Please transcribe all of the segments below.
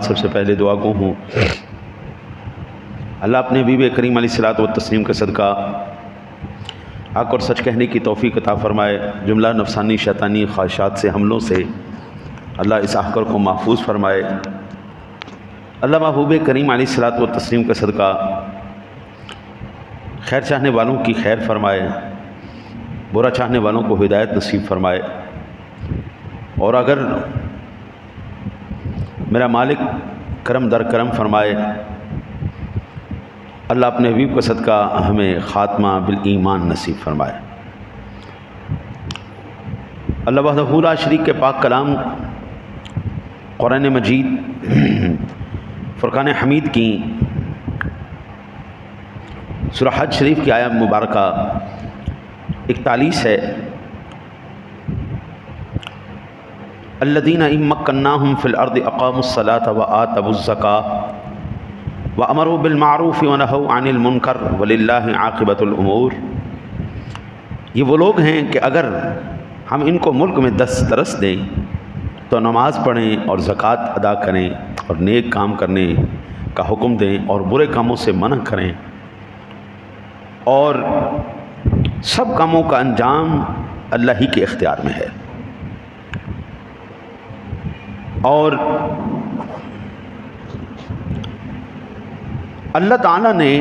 سب سے پہلے دعا گو ہوں اللہ اپنے حبیب کریم علیہ الصلوۃ والتسلیم کا صدقہ حق اور سچ کہنے کی توفیق عطا فرمائے، جملہ نفسانی شیطانی خواہشات سے حملوں سے اللہ اس آخر کو محفوظ فرمائے۔ اللہ محبوب کریم علیہ الصلوۃ والتسلیم کا صدقہ خیر چاہنے والوں کی خیر فرمائے، برا چاہنے والوں کو ہدایت نصیب فرمائے، اور اگر میرا مالک کرم در کرم فرمائے اللہ اپنے حبیب کا صدقہ ہمیں خاتمہ بالایمان نصیب فرمائے۔ اللہ وحدہ لا شریک کے پاک کلام قرآن مجید فرقان حمید کی سورہ حج شریف کی آیت مبارکہ 41 ہے، الذین ان مکناہم فی الارض اقاموا الصلاۃ وآتوا الزکاۃ وامروا بالمعروف ونہوا عن المنکر وللہ عاقبۃ الامور۔ یہ وہ لوگ ہیں کہ اگر ہم ان کو ملک میں دسترس دیں تو نماز پڑھیں اور زکوٰۃ ادا کریں اور نیک کام کرنے کا حکم دیں اور برے کاموں سے منع کریں، اور سب کاموں کا انجام اللہ ہی کے اختیار میں ہے۔ اور اللہ تعالیٰ نے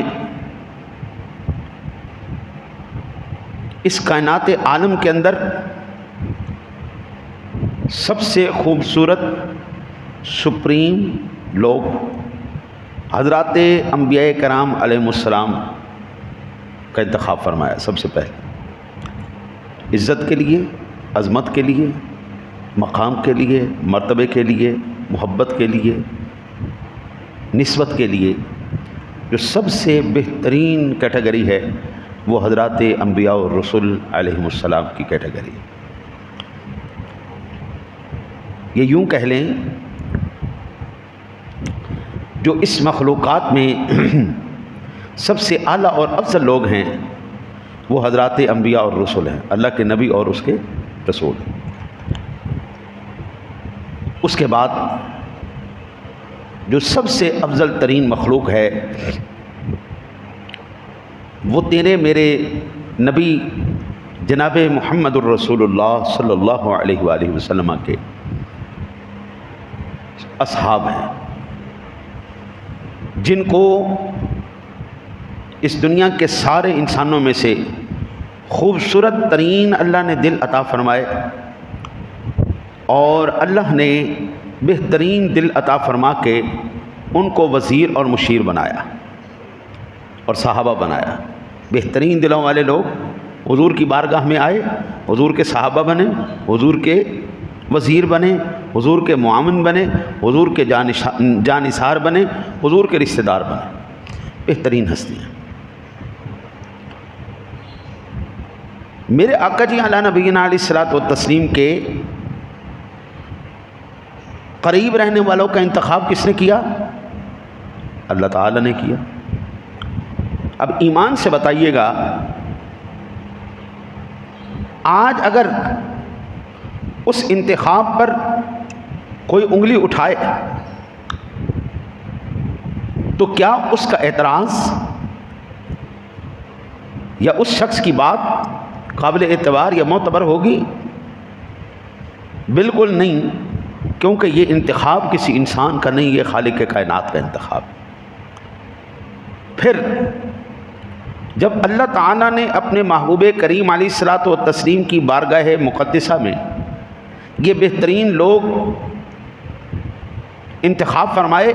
اس کائنات عالم کے اندر سب سے خوبصورت سپریم لوگ حضرات انبیاء کرام علیہم السلام کا انتخاب فرمایا۔ سب سے پہلے عزت کے لیے، عظمت کے لیے، مقام کے لیے، مرتبے کے لیے، محبت کے لیے، نسبت کے لیے جو سب سے بہترین کیٹیگری ہے وہ حضرات انبیاء اور رسول علیہم السلام کی کیٹیگری۔ یہ یوں کہہ لیں جو اس مخلوقات میں سب سے اعلیٰ اور افضل لوگ ہیں وہ حضرات انبیاء اور رسول ہیں، اللہ کے نبی اور اس کے رسول۔ اس کے بعد جو سب سے افضل ترین مخلوق ہے وہ تیرے میرے نبی جناب محمد الرسول اللہ صلی اللہ علیہ وآلہ وسلم کے اصحاب ہیں، جن کو اس دنیا کے سارے انسانوں میں سے خوبصورت ترین اللہ نے دل عطا فرمائے، اور اللہ نے بہترین دل عطا فرما کے ان کو وزیر اور مشیر بنایا اور صحابہ بنایا۔ بہترین دلوں والے لوگ حضور کی بارگاہ میں آئے، حضور کے صحابہ بنے، حضور کے وزیر بنے، حضور کے معاون بنے، حضور کے جانثار بنے، حضور کے رشتہ دار بنے، بہترین ہستیاں۔ میرے آقا جی علی نبینا علیہ الصلوۃ والتسلیم کے قریب رہنے والوں کا انتخاب کس نے کیا؟ اللہ تعالیٰ نے کیا۔ اب ایمان سے بتائیے گا، آج اگر اس انتخاب پر کوئی انگلی اٹھائے تو کیا اس کا اعتراض یا اس شخص کی بات قابل اعتبار یا معتبر ہوگی؟ بالکل نہیں، کیونکہ یہ انتخاب کسی انسان کا نہیں، یہ خالق کائنات کا انتخاب۔ پھر جب اللہ تعالیٰ نے اپنے محبوب کریم علیہ الصلوۃ والتسلیم کی بارگاہ مقدسہ میں یہ بہترین لوگ انتخاب فرمائے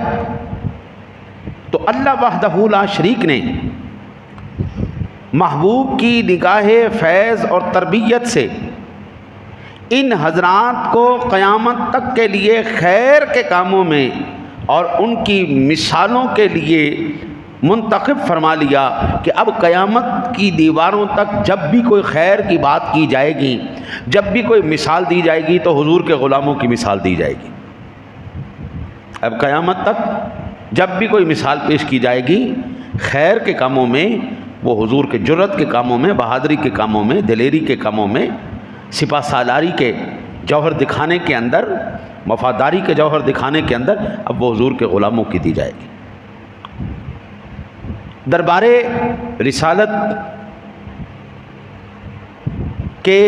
تو اللہ وحدہ لا شریک نے محبوب کی نگاہ فیض اور تربیت سے ان حضرات کو قیامت تک کے لیے خیر کے کاموں میں اور ان کی مثالوں کے لیے منتخب فرما لیا کہ اب قیامت کی دیواروں تک جب بھی کوئی خیر کی بات کی جائے گی، جب بھی کوئی مثال دی جائے گی تو حضور کے غلاموں کی مثال دی جائے گی۔ اب قیامت تک جب بھی کوئی مثال پیش کی جائے گی خیر کے کاموں میں، وہ حضور کے جرت کے کاموں میں، بہادری کے کاموں میں، دلیری کے کاموں میں، سپہ سالاری کے جوہر دکھانے کے اندر وفاداری کے جوہر دکھانے کے اندر اب وہ حضور کے غلاموں کی دی جائے گی۔ دربار رسالت کے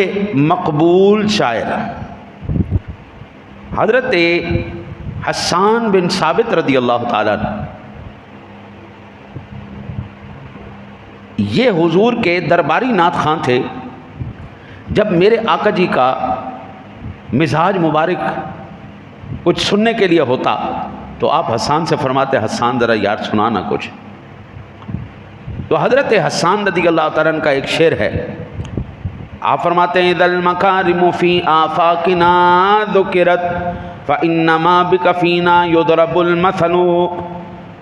مقبول شاعر حضرت حسان بن ثابت رضی اللہ تعالیٰ عنہ، یہ حضور کے درباری نعت خواں تھے۔ جب میرے آقا جی کا مزاج مبارک کچھ سننے کے لیے ہوتا تو آپ حسان سے فرماتے حسان ذرا یار سنانا کچھ۔ تو حضرت حسان رضی اللہ تعالیٰ عنہ کا ایک شعر ہے، آپ فرماتے ہیں ذل مکارم فی آفاقنا ذکرت فانما بک فینا یضرب المثل۔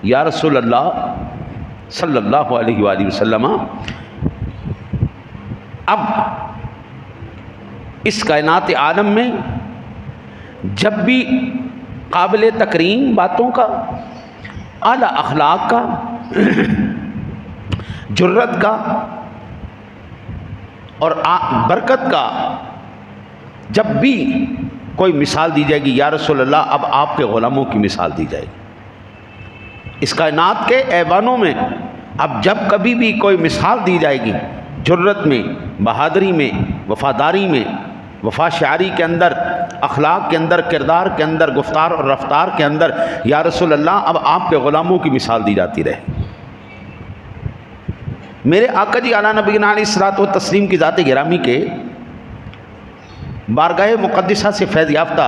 یا رسول اللہ صلی اللہ علیہ وآلہ وسلم، اب اس کائنات عالم میں جب بھی قابل تکریم باتوں کا، اعلیٰ اخلاق کا، جرت کا اور برکت کا جب بھی کوئی مثال دی جائے گی، یا رسول اللہ اب آپ کے غلاموں کی مثال دی جائے گی۔ اس کائنات کے ایوانوں میں اب جب کبھی بھی کوئی مثال دی جائے گی، جرت میں، بہادری میں، وفاداری میں، وفا شعاری کے اندر، اخلاق کے اندر، کردار کے اندر، گفتار اور رفتار کے اندر، یا رسول اللہ اب آپ کے غلاموں کی مثال دی جاتی رہے۔ میرے آقا جی اعلیٰ نبینا علیہ الصلوۃ والتسلیم کی ذات گرامی کے بارگاہ مقدسہ سے فیض یافتہ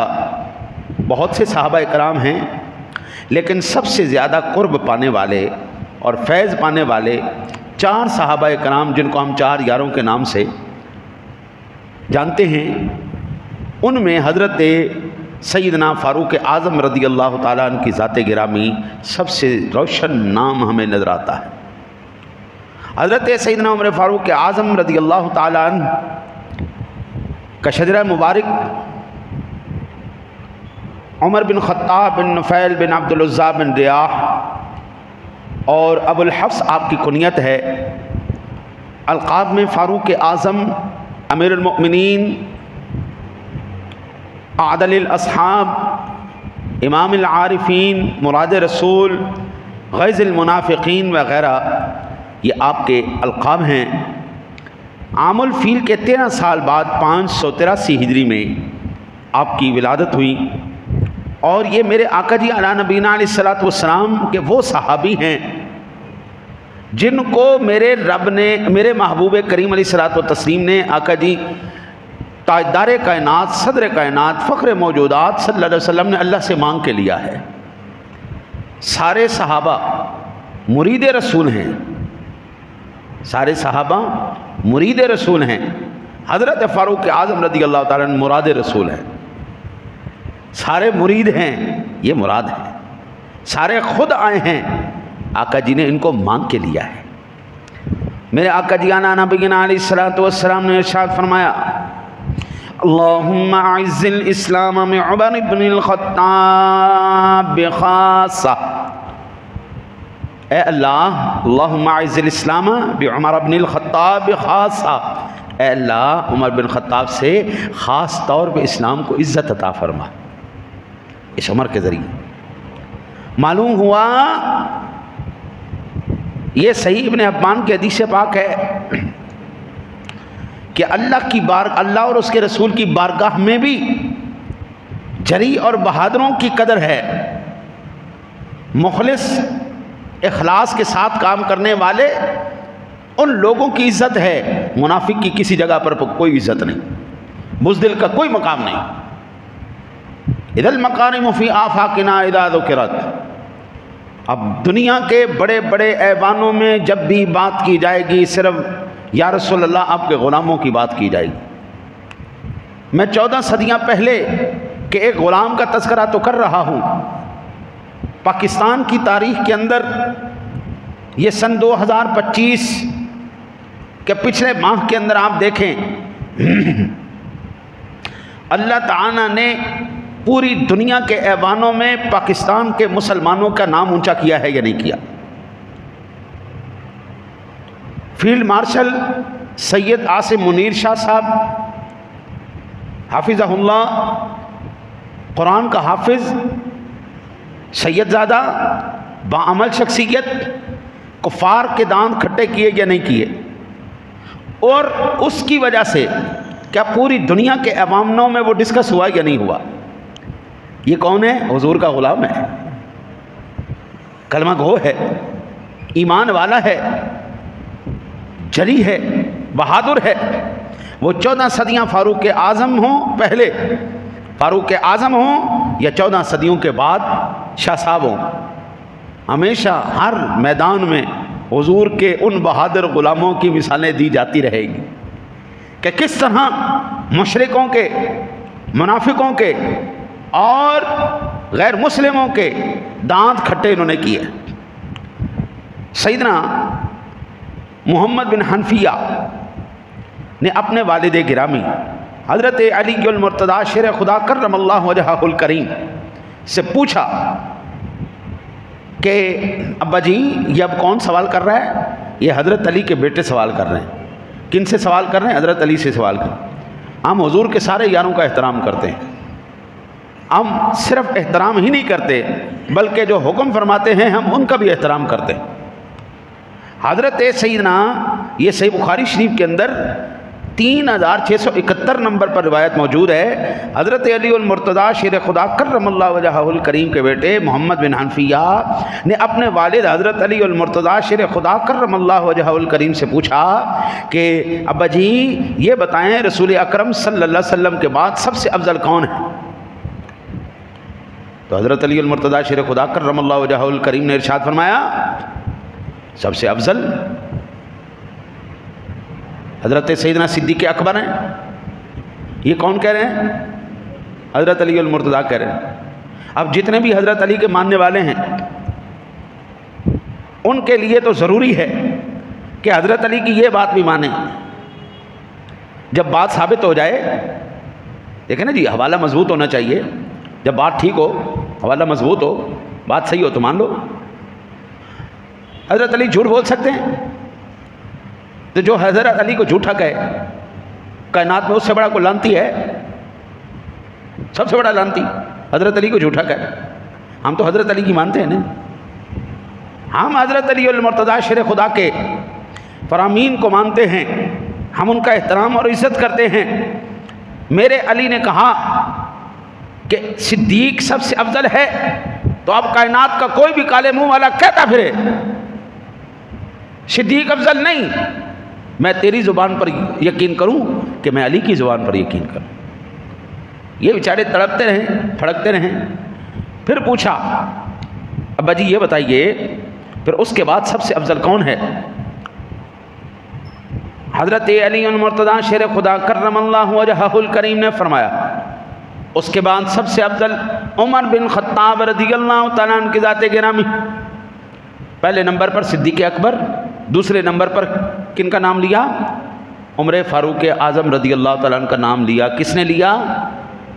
بہت سے صحابہ کرام ہیں، لیکن سب سے زیادہ قرب پانے والے اور فیض پانے والے 4 صحابہ کرام، جن کو ہم 4 یاروں کے نام سے جانتے ہیں، ان میں حضرت سیدنا فاروق اعظم رضی اللہ تعالیٰ عنہ کی ذات گرامی سب سے روشن نام ہمیں نظر آتا ہے۔ حضرت سیدنا عمر فاروق اعظم رضی اللہ تعالیٰ عنہ کا شجرہ مبارک عمر بن خطاب بن نفیل بن عبد العزیٰ بن ریاح اور ابو الحفص آپ کی کنیت ہے۔ القاب میں فاروق اعظم، امیر المؤمنین، عادل الاصحاب، امام العارفین، مراد رسول، غیظ المنافقین وغیرہ یہ آپ کے القاب ہیں۔ عام الفیل کے 13 سال بعد 583 ہجری میں آپ کی ولادت ہوئی، اور یہ میرے آقا جی علیہ نبینا علیہ الصلوۃ والسلام کے وہ صحابی ہیں جن کو میرے رب نے، میرے محبوب کریم علیہ الصلوۃ والتسلیم نے، آقا جی تاجدار کائنات، صدر کائنات، فخر موجودات صلی اللہ علیہ وسلم نے اللہ سے مانگ کے لیا ہے۔ سارے صحابہ مرید رسول ہیں، سارے صحابہ مرید رسول ہیں۔ حضرت فاروق اعظم رضی اللہ تعالیٰ عنہ مراد رسول ہیں۔ سارے مرید ہیں، یہ مراد ہے، سارے خود آئے ہیں، آقا جی نے ان کو مانگ کے لیا ہے۔ میرے آقا جی نبینا علیہ الصلوۃ والسلام نے ارشاد فرمایا اللہم اعز الاسلام میں عمر بن الخطاب خاصہ، اے اللہ اللہم اعز الاسلام بعمر بن الخطاب خاصہ، اے اللہ عمر بن خطاب سے خاص طور پہ اسلام کو عزت عطا فرما۔ اس عمر کے ذریعے معلوم ہوا، یہ صحیح ابن حبان کی حدیث پاک ہے کہ اللہ اور اس کے رسول کی بارگاہ میں بھی جری اور بہادروں کی قدر ہے، مخلص اخلاص کے ساتھ کام کرنے والے ان لوگوں کی عزت ہے، منافق کی کسی جگہ پر کوئی عزت نہیں، بزدل کا کوئی مقام نہیں۔ اذا المکارم فی آفاقنا اذا ذکرت، اب دنیا کے بڑے بڑے ایوانوں میں جب بھی بات کی جائے گی صرف یا رسول اللہ آپ کے غلاموں کی بات کی جائے گی۔ میں 14 صدیاں پہلے کے ایک غلام کا تذکرہ تو کر رہا ہوں، پاکستان کی تاریخ کے اندر یہ سن 2025 کے پچھلے ماہ کے اندر آپ دیکھیں اللہ تعالیٰ نے پوری دنیا کے ایوانوں میں پاکستان کے مسلمانوں کا نام اونچا کیا ہے یا نہیں کیا؟ فیلڈ مارشل سید عاصم منیر شاہ صاحب حافظہ اللہ قرآن کا حافظ، سید زادہ، باعمل شخصیت، کفار کے دانت کھٹے کیے یا نہیں کیے، اور اس کی وجہ سے کیا پوری دنیا کے عواموں میں وہ ڈسکس ہوا یا نہیں ہوا؟ یہ کون ہے؟ حضور کا غلام ہے، کلمہ گو ہے، ایمان والا ہے، جری ہے، بہادر ہے۔ وہ 14 صدیاں فاروق اعظم ہوں، پہلے فاروق اعظم ہوں یا 14 صدیوں کے بعد شاہ صاحب ہوں، ہمیشہ ہر میدان میں حضور کے ان بہادر غلاموں کی مثالیں دی جاتی رہے گی کہ کس طرح مشرکوں کے، منافقوں کے اور غیر مسلموں کے دانت کھٹے انہوں نے کیے۔ سیدنا محمد بن حنفیہ نے اپنے والد گرامی حضرت علی المرتضیٰ شیر خدا کرم اللہ وجہہ الکریم سے پوچھا کہ ابا جی یہ اب کون سوال کر رہا ہے؟ یہ حضرت علی کے بیٹے سوال کر رہے ہیں۔ کن سے سوال کر رہے ہیں؟ حضرت علی سے سوال کر رہے ہیں۔ ہم حضور کے سارے یاروں کا احترام کرتے ہیں، ہم صرف احترام ہی نہیں کرتے بلکہ جو حکم فرماتے ہیں ہم ان کا بھی احترام کرتے ہیں۔ حضرت سیدنا، یہ صحیح بخاری شریف کے اندر 3671 نمبر پر روایت موجود ہے، حضرت علی المرتضیٰ شیر خدا کرم اللہ وجہہ الکریم کے بیٹے محمد بن حنفیہ نے اپنے والد حضرت علی المرتضیٰ شیر خدا کرم اللہ وجہہ الکریم سے پوچھا کہ ابا جی یہ بتائیں رسول اکرم صلی اللہ علیہ وسلم کے بعد سب سے افضل کون ہے؟ تو حضرت علی المرتضیٰ شیر خدا کرم اللہ وجہہ الکریم نے ارشاد فرمایا سب سے افضل حضرت سیدنا صدیق اکبر ہیں۔ یہ کون کہہ رہے ہیں؟ حضرت علی المرتضیٰ کہہ رہے ہیں۔ اب جتنے بھی حضرت علی کے ماننے والے ہیں ان کے لیے تو ضروری ہے کہ حضرت علی کی یہ بات بھی مانیں۔ جب بات ثابت ہو جائے، دیکھیں نا جی، حوالہ مضبوط ہونا چاہیے، جب بات ٹھیک ہو، حوالہ مضبوط ہو، بات صحیح ہو تو مان لو۔ حضرت علی جھوٹ بول سکتے ہیں؟ تو جو حضرت علی کو جھوٹا کہے کائنات میں اس سے بڑا کوئی لانتی ہے؟ سب سے بڑا لانتی حضرت علی کو جھوٹا کہے۔ ہم تو حضرت علی کی مانتے ہیں نا، ہم حضرت علی المرتضیٰ شیر خدا کے فرامین کو مانتے ہیں، ہم ان کا احترام اور عزت کرتے ہیں۔ میرے علی نے کہا کہ صدیق سب سے افضل ہے، تو اب کائنات کا کوئی بھی کالے منہ والا کہتا پھرے صدیق افضل نہیں، میں تیری زبان پر یقین کروں کہ میں علی کی زبان پر یقین کروں۔ یہ بیچارے تڑپتے رہیں، پھڑکتے رہیں۔ پھر پوچھا ابا جی یہ بتائیے پھر اس کے بعد سب سے افضل کون ہے؟ حضرت علی المرتضیٰ شیر خدا کرم اللہ وجہہ الکریم نے فرمایا اس کے بعد سب سے افضل عمر بن خطاب رضی اللہ تعالیٰ عنہ کی ذات گرامی۔ پہلے نمبر پر صدیق اکبر، دوسرے نمبر پر کن کا نام لیا؟ عمر فاروق اعظم رضی اللہ تعالیٰ عنہ کا نام لیا۔ کس نے لیا؟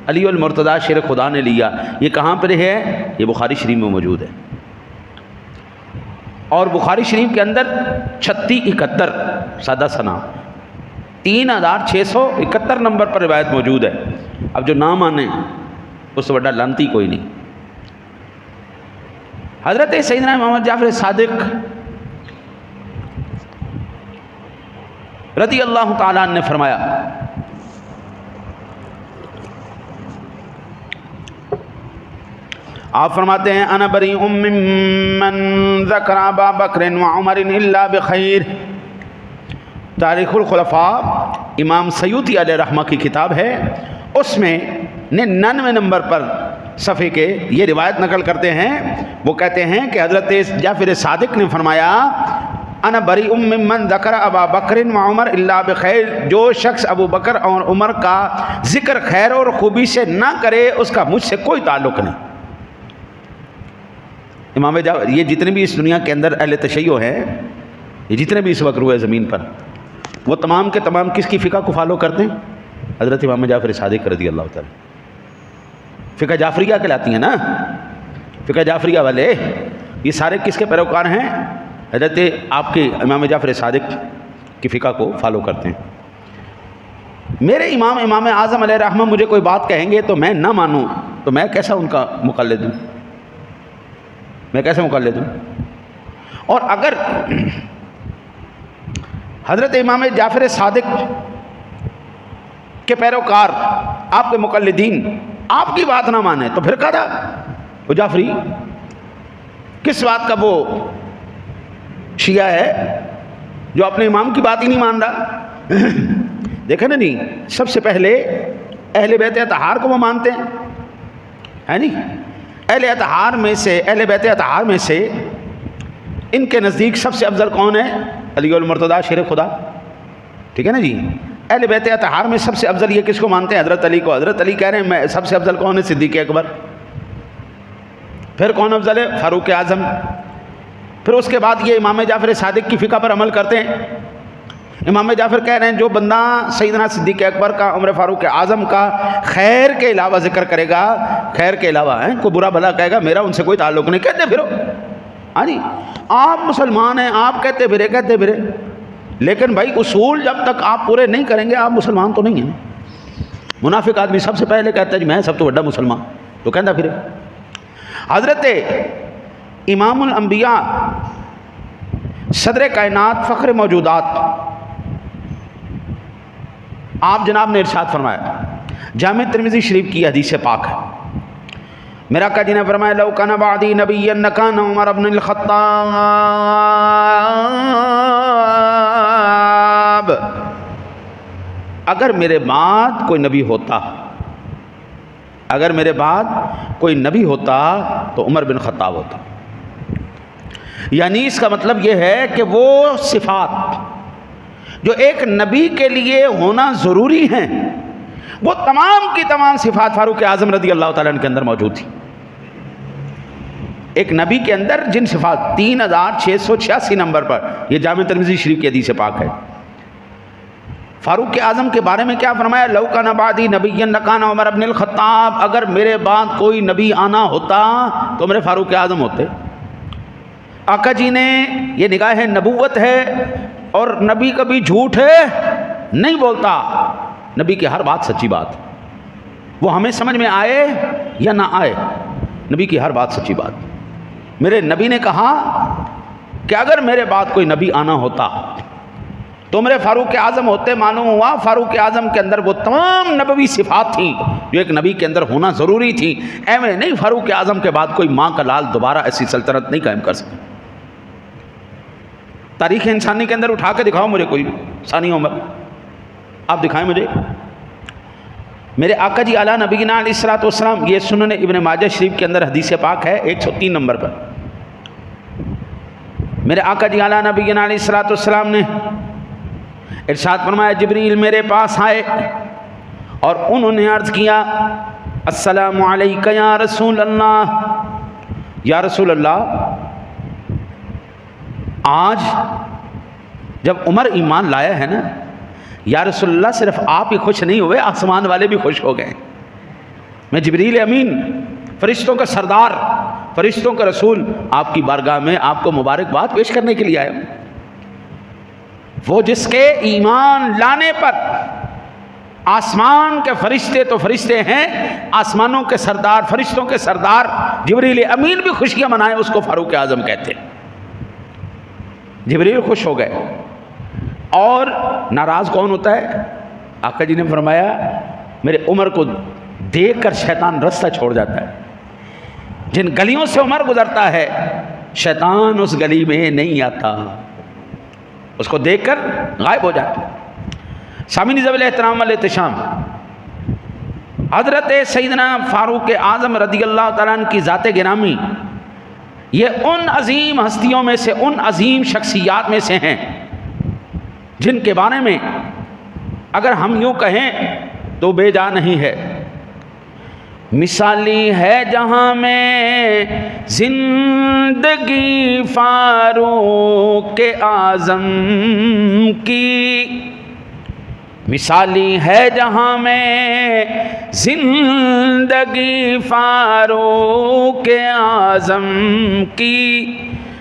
علی المرتضیٰ شیر خدا نے لیا۔ یہ کہاں پر ہے؟ یہ بخاری شریف میں موجود ہے، اور بخاری شریف کے اندر 3671 سادہ ثنا 3671 نمبر پر روایت موجود ہے۔ اب جو نام آنے اس سے بڑا لانتی کوئی نہیں۔ حضرت سیدنا محمد جعفر صادق رضی اللہ تعالیٰ عنہ نے فرمایا آپ فرماتے ہیں انا بریء ممن ذکر ابا بکر وعمر الا بخیر۔ تاریخ الخلفاء امام سیوطی علیہ رحمہ کی کتاب ہے، اس میں 99 نمبر پر صفحے کے یہ روایت نقل کرتے ہیں۔ وہ کہتے ہیں کہ حضرت جعفر صادق نے فرمایا انا بریء ممن ذکر ابا بکر وعمر الا بخیر، جو شخص ابو بکر اور عمر کا ذکر خیر اور خوبی سے نہ کرے اس کا مجھ سے کوئی تعلق نہیں۔ امام جعفر، یہ جتنے بھی اس دنیا کے اندر اہل تشیع ہیں، یہ جتنے بھی اس وقت روئے زمین پر، وہ تمام کے تمام کس کی فقہ کو فالو کرتے ہیں؟ حضرت امام جعفر صادق رضی اللہ تعالی۔ فقہ جعفریہ کہلاتی ہیں نا، فقہ جعفریہ والے، یہ سارے کس کے پیروکار ہیں؟ حضرت آپ کے امام جعفر صادق کی فقہ کو فالو کرتے ہیں۔ میرے امام اعظم علیہ رحمہ مجھے کوئی بات کہیں گے تو میں نہ مانوں تو میں کیسا ان کا مقلد ہوں؟ میں کیسے مقلد ہوں؟ اور اگر حضرت امام جعفر صادق کے پیروکار، آپ کے مقلدین آپ کی بات نہ مانے تو پھر کہا وہ جعفری کس بات کا وہ شیعہ ہے جو اپنے امام کی بات ہی نہیں مان رہا؟ دیکھیں نا نہیں، سب سے پہلے اہل بیت اطہار کو وہ مانتے ہیں، ہے نہیں؟ اہل بیت اطہار میں سے ان کے نزدیک سب سے افضل کون ہے؟ علی المرتضیٰ شیر خدا، ٹھیک ہے نا جی؟ اہل بیت اطہار میں سب سے افضل یہ کس کو مانتے ہیں؟ حضرت علی کو۔ حضرت علی کہہ رہے ہیں میں سب سے افضل کون ہے؟ صدیق اکبر۔ پھر کون افضل ہے؟ فاروق اعظم۔ پھر اس کے بعد یہ امام جعفر صادق کی فقہ پر عمل کرتے ہیں۔ امام جعفر کہہ رہے ہیں جو بندہ سیدنا صدیق اکبر کا، عمر فاروق اعظم کا خیر کے علاوہ ذکر کرے گا، خیر کے علاوہ کوئی برا بھلا کہے گا، میرا ان سے کوئی تعلق نہیں، کہتے پھرو۔ ہاں جی، آپ مسلمان ہیں، آپ کہتے پھرے، لیکن بھائی اصول جب تک آپ پورے نہیں کریں گے آپ مسلمان تو نہیں ہیں۔ منافق آدمی سب سے پہلے کہتا ہے جی میں سب تو بڑا مسلمان، تو کہتا پھرے۔ حضرت امام الانبیاء، صدر کائنات، فخر موجودات، آپ جناب نے ارشاد فرمایا، جامع ترمذی شریف کی حدیث پاک ہے، میرا آقا جی نے فرمایا لو کان بعدی نبی لکان عمر بن الخطاب، اگر میرے بعد کوئی نبی ہوتا تو عمر بن خطاب ہوتا۔ یعنی اس کا مطلب یہ ہے کہ وہ صفات جو ایک نبی کے لیے ہونا ضروری ہیں وہ تمام کی تمام صفات فاروق اعظم رضی اللہ تعالیٰ عنہ کے اندر موجود تھی۔ ایک نبی کے اندر جن صفات 3686 نمبر پر، یہ جامع ترمذی شریف کی حدیث پاک ہے، فاروق اعظم کے بارے میں کیا فرمایا؟ لو کان بعدی نبی لکان عمر بن الخطاب، اگر میرے بعد کوئی نبی آنا ہوتا تو میرے فاروق اعظم ہوتے۔ آقا جی نے، یہ نگاہ نبوت ہے اور نبی کبھی جھوٹ ہے نہیں بولتا، نبی کی ہر بات سچی بات، وہ ہمیں سمجھ میں آئے یا نہ آئے، نبی کی ہر بات سچی بات۔ میرے نبی نے کہا کہ اگر میرے بعد کوئی نبی آنا ہوتا تو میرے فاروق اعظم ہوتے۔ معلوم ہوا فاروق اعظم کے اندر وہ تمام نبوی صفات تھیں جو ایک نبی کے اندر ہونا ضروری تھی۔ ایویں نہیں فاروق اعظم کے بعد کوئی ماں کا لال دوبارہ ایسی سلطنت نہیں قائم کر سکتا۔ تاریخ انسانی کے اندر اٹھا کے دکھاؤ مجھے کوئی ثانی عمر، آپ دکھائیں مجھے۔ میرے آقا جی اعلیٰ نبینا علیہ الصلوۃ والسلام، یہ سنن ابن ماجہ شریف کے اندر حدیث پاک ہے 103 نمبر پر، میرے آقا جی اعلیٰ نبینا علیہ الصلوۃ والسلام نے ارشاد فرمایا جبریل میرے پاس آئے اور انہوں نے عرض کیا السلام علیکہ یا رسول اللہ، یا رسول اللہ آج جب عمر ایمان لایا ہے نا، یا رسول اللہ صرف آپ ہی خوش نہیں ہوئے، آسمان والے بھی خوش ہو گئے۔ میں جبریل امین، فرشتوں کا سردار، فرشتوں کا رسول، آپ کی بارگاہ میں آپ کو مبارکباد پیش کرنے کے لیے آیا ہوں۔ وہ جس کے ایمان لانے پر آسمان کے فرشتے تو فرشتے ہیں، آسمانوں کے سردار، فرشتوں کے سردار جبریل امین بھی خوشیاں منائے، اس کو فاروق اعظم کہتے ہیں۔ جبریل خوش ہو گئے، اور ناراض کون ہوتا ہے؟ آقا جی نے فرمایا میرے عمر کو دیکھ کر شیطان رستہ چھوڑ جاتا ہے، جن گلیوں سے عمر گزرتا ہے شیطان اس گلی میں نہیں آتا، اس کو دیکھ کر غائب ہو جاتا ہے۔ سامعین ذوی الاحترام والاحتشام، حضرت سیدنا فاروق اعظم رضی اللہ تعالیٰ عنہ کی ذات گرامی، یہ ان عظیم ہستیوں میں سے، ان عظیم شخصیات میں سے ہیں جن کے بارے میں اگر ہم یوں کہیں تو بے جا نہیں ہے۔ مثالی ہے جہاں میں زندگی فاروق اعظم کی، مثالی ہے جہاں میں زندگی فاروق اعظم کی،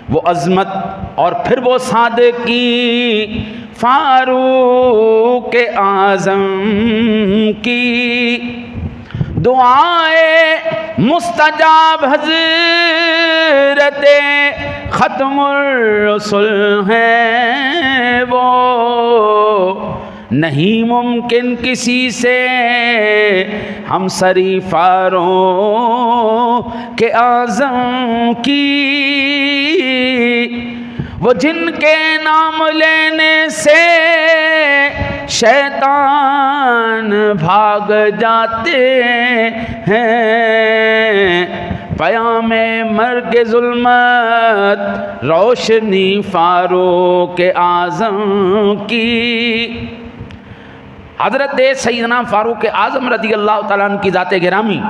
وہ عظمت اور پھر وہ صادقی فاروق اعظم کی، دعائے مستجاب حضرت ختم الرسل ہیں وہ، نہیں ممکن کسی سے ہم سری فاروق اعظم کی، وہ جن کے نام لینے سے شیطان بھاگ جاتے ہیں، پیام مرگ ظلمت روشنی فاروق اعظم کی۔ حضرت سیدنا فاروق اعظم رضی اللہ تعالیٰ عنہ کی ذات گرامی،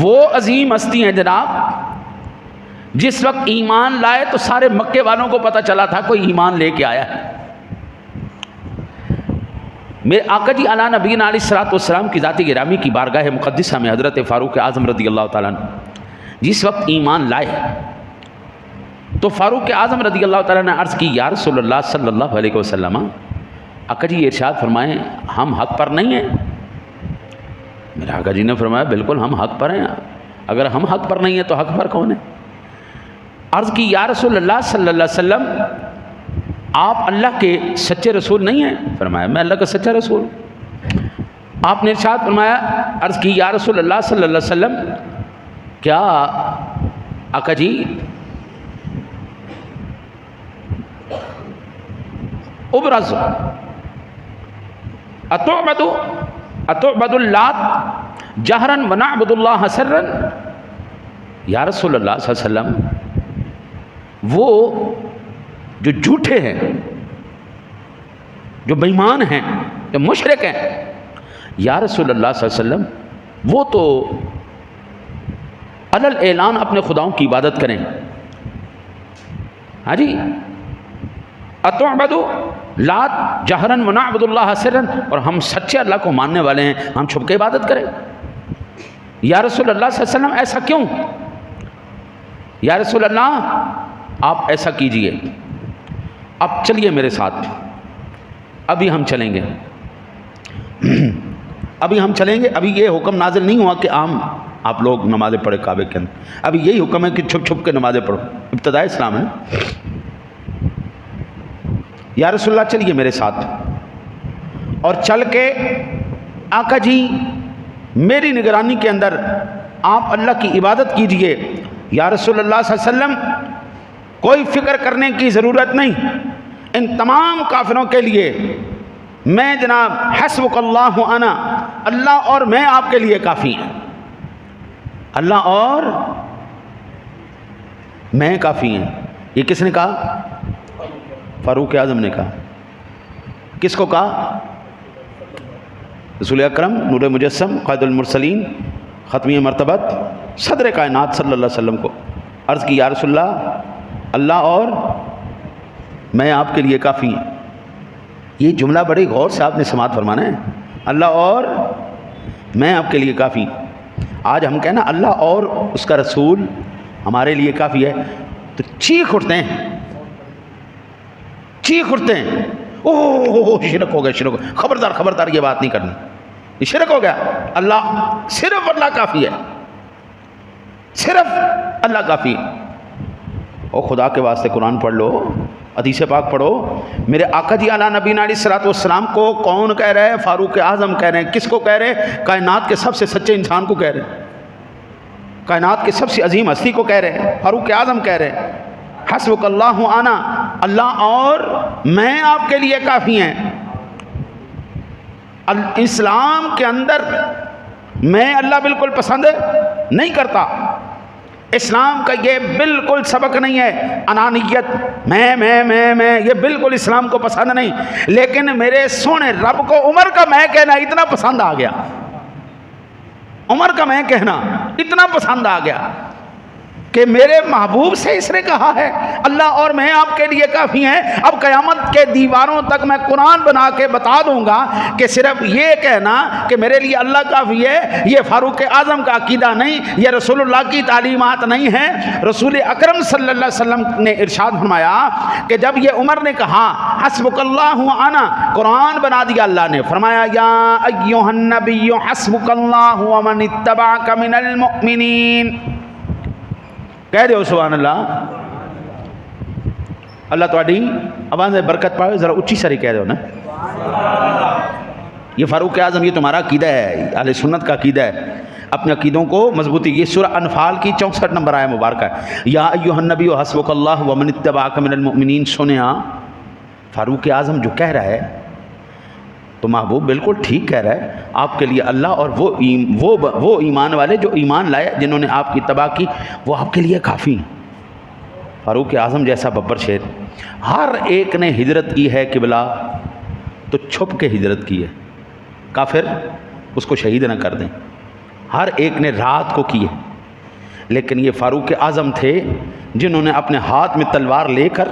وہ عظیم ہستی ہیں جناب، جس وقت ایمان لائے تو سارے مکے والوں کو پتہ چلا تھا کوئی ایمان لے کے آیا ہے۔ میرے آقا جی اعلیٰ نبینا علیہ الصلوۃ والسلام کی ذات گرامی کی بارگاہ مقدسہ میں حضرت فاروق اعظم رضی اللہ تعالیٰ عنہ جس وقت ایمان لائے تو فاروق اعظم رضی اللہ تعالیٰ نے عرض کی، یا رسول اللہ صلی اللہ علیہ وسلم، آقا جی ارشاد فرمائیں ہم حق پر نہیں ہیں؟ میرے آقا جی نے فرمایا بالکل ہم حق پر ہیں، اگر ہم حق پر نہیں ہیں تو حق پر کون ہے؟ عرض کی، یا رسول اللہ صلی اللہ علیہ وسلم آپ اللہ کے سچے رسول نہیں ہیں؟ فرمایا میں اللہ کا سچا رسول۔ آپ نے ارشاد فرمایا، عرض کی، یا رسول اللہ صلی اللہ علیہ وسلم کیا آقا جی ابرز اتعبد اللات جہرن ونعبد اللہ سرن؟ یا رسول اللہ صلی اللہ علیہ وسلم وہ جو جھوٹے ہیں، جو بے ایمان ہیں، جو مشرک ہیں، یا رسول اللہ صلی اللہ علیہ وسلم وہ تو علل اعلان اپنے خداؤں کی عبادت کریں، ہاں جی، اتعبد لات جہرن ونعبد اللہ سرن، اور ہم سچے اللہ کو ماننے والے ہیں، ہم چھپ کے عبادت کریں۔ یا رسول اللہ صلی اللہ علیہ وسلم ایسا کیوں؟ یا رسول اللہ آپ ایسا کیجئے، اب چلیے میرے ساتھ، ابھی ہم چلیں گے، ابھی یہ حکم نازل نہیں ہوا کہ عام آپ لوگ نمازیں پڑھے کعبے کے اندر، ابھی یہی حکم ہے کہ چھپ چھپ کے نمازیں پڑھو، ابتداء اسلام ہے۔ یا رسول اللہ چلیے میرے ساتھ، اور چل کے آقا جی میری نگرانی کے اندر آپ اللہ کی عبادت کیجئے۔ یا رسول اللہ صلی اللہ علیہ وسلم کوئی فکر کرنے کی ضرورت نہیں، ان تمام کافروں کے لیے میں جناب حسبک اللہ انا، اللہ اور میں آپ کے لیے کافی ہیں، اللہ اور میں کافی ہیں۔ یہ کس نے کہا؟ فاروق اعظم نے کہا۔ کس کو کہا؟ رسول اکرم نور مجسم قائد المرسلین ختمی مرتبت صدر کائنات صلی اللہ علیہ وسلم کو عرض کی، یا رسول اللہ اللہ اور میں آپ کے لیے کافی ہیں۔ یہ جملہ بڑے غور سے آپ نے سماعت فرمانا ہے، اللہ اور میں آپ کے لیے کافی۔ آج ہم کہنا اللہ اور اس کا رسول ہمارے لیے کافی ہے تو چیخ اٹھتے ہیں، اوہ شرک ہو گیا، شرک ہو گیا، خبردار خبردار یہ بات نہیں کرنی، یہ شرک ہو گیا، اللہ صرف اللہ کافی ہے، صرف اللہ کافی ہے۔ اور خدا کے واسطے قرآن پڑھ لو، حدیث پاک پڑھو۔ میرے آقا جی اعلیٰ نبینا علیہ الصلوۃ والسلام کو کون کہہ رہے ہیں؟ فاروق اعظم کہہ رہے ہیں۔ کس کو کہہ رہے ہیں؟ کائنات کے سب سے سچے انسان کو کہہ رہے ہیں، کائنات کے سب سے عظیم ہستی کو کہہ رہے ہیں، فاروق اعظم کہہ رہے ہیں حسبک اللہ انا، اللہ اور میں آپ کے لیے کافی ہیں۔ اسلام کے اندر میں اللہ بالکل پسند نہیں کرتا، اسلام کا یہ بالکل سبق نہیں ہے، انانیت میں یہ بالکل اسلام کو پسند نہیں، لیکن میرے سونے رب کو عمر کا میں کہنا اتنا پسند آ گیا، عمر کا میں کہنا اتنا پسند آ گیا کہ میرے محبوب سے اس نے کہا ہے اللہ اور میں آپ کے لیے کافی ہیں. اب قیامت کے دیواروں تک میں قرآن بنا کے بتا دوں گا کہ صرف یہ کہنا کہ میرے لیے اللہ کافی ہے یہ فاروق اعظم کا عقیدہ نہیں, یہ رسول اللہ کی تعلیمات نہیں ہیں. رسول اکرم صلی اللہ علیہ وسلم نے ارشاد فرمایا کہ جب یہ عمر نے کہا حسبک اللہ وانا, قرآن بنا دیا اللہ نے, فرمایا یا ایھا النبی حسبک اللہ ومن اتبعک من المؤمنین. کہہ دو سبحان اللہ. اللہ تھوڑی آواز میں برکت پائے, ذرا اچھی ساری کہہ دو نا. یہ فاروق اعظم یہ تمہارا عقیدہ ہے, اہل سنت کا عقیدہ ہے. اپنے عقیدوں کو مضبوطی. یہ سورہ انفال کی 64 نمبر آیہ مبارکہ ہے, یا ایھا النبی حسبک اللہ ومن اتبعک من المؤمنین. سنیا فاروق اعظم جو کہہ رہا ہے تو محبوب بالکل ٹھیک کہہ رہا ہے. آپ کے لیے اللہ اور وہ ایمان والے جو ایمان لائے, جنہوں نے آپ کی اتباع کی, وہ آپ کے لیے کافی ہیں. فاروق اعظم جیسا ببر شیر. ہر ایک نے ہجرت کی ہے قبلہ تو چھپ کے ہجرت کی ہے, کافر اس کو شہید نہ کر دیں. ہر ایک نے رات کو کی ہے, لیکن یہ فاروق اعظم تھے جنہوں نے اپنے ہاتھ میں تلوار لے کر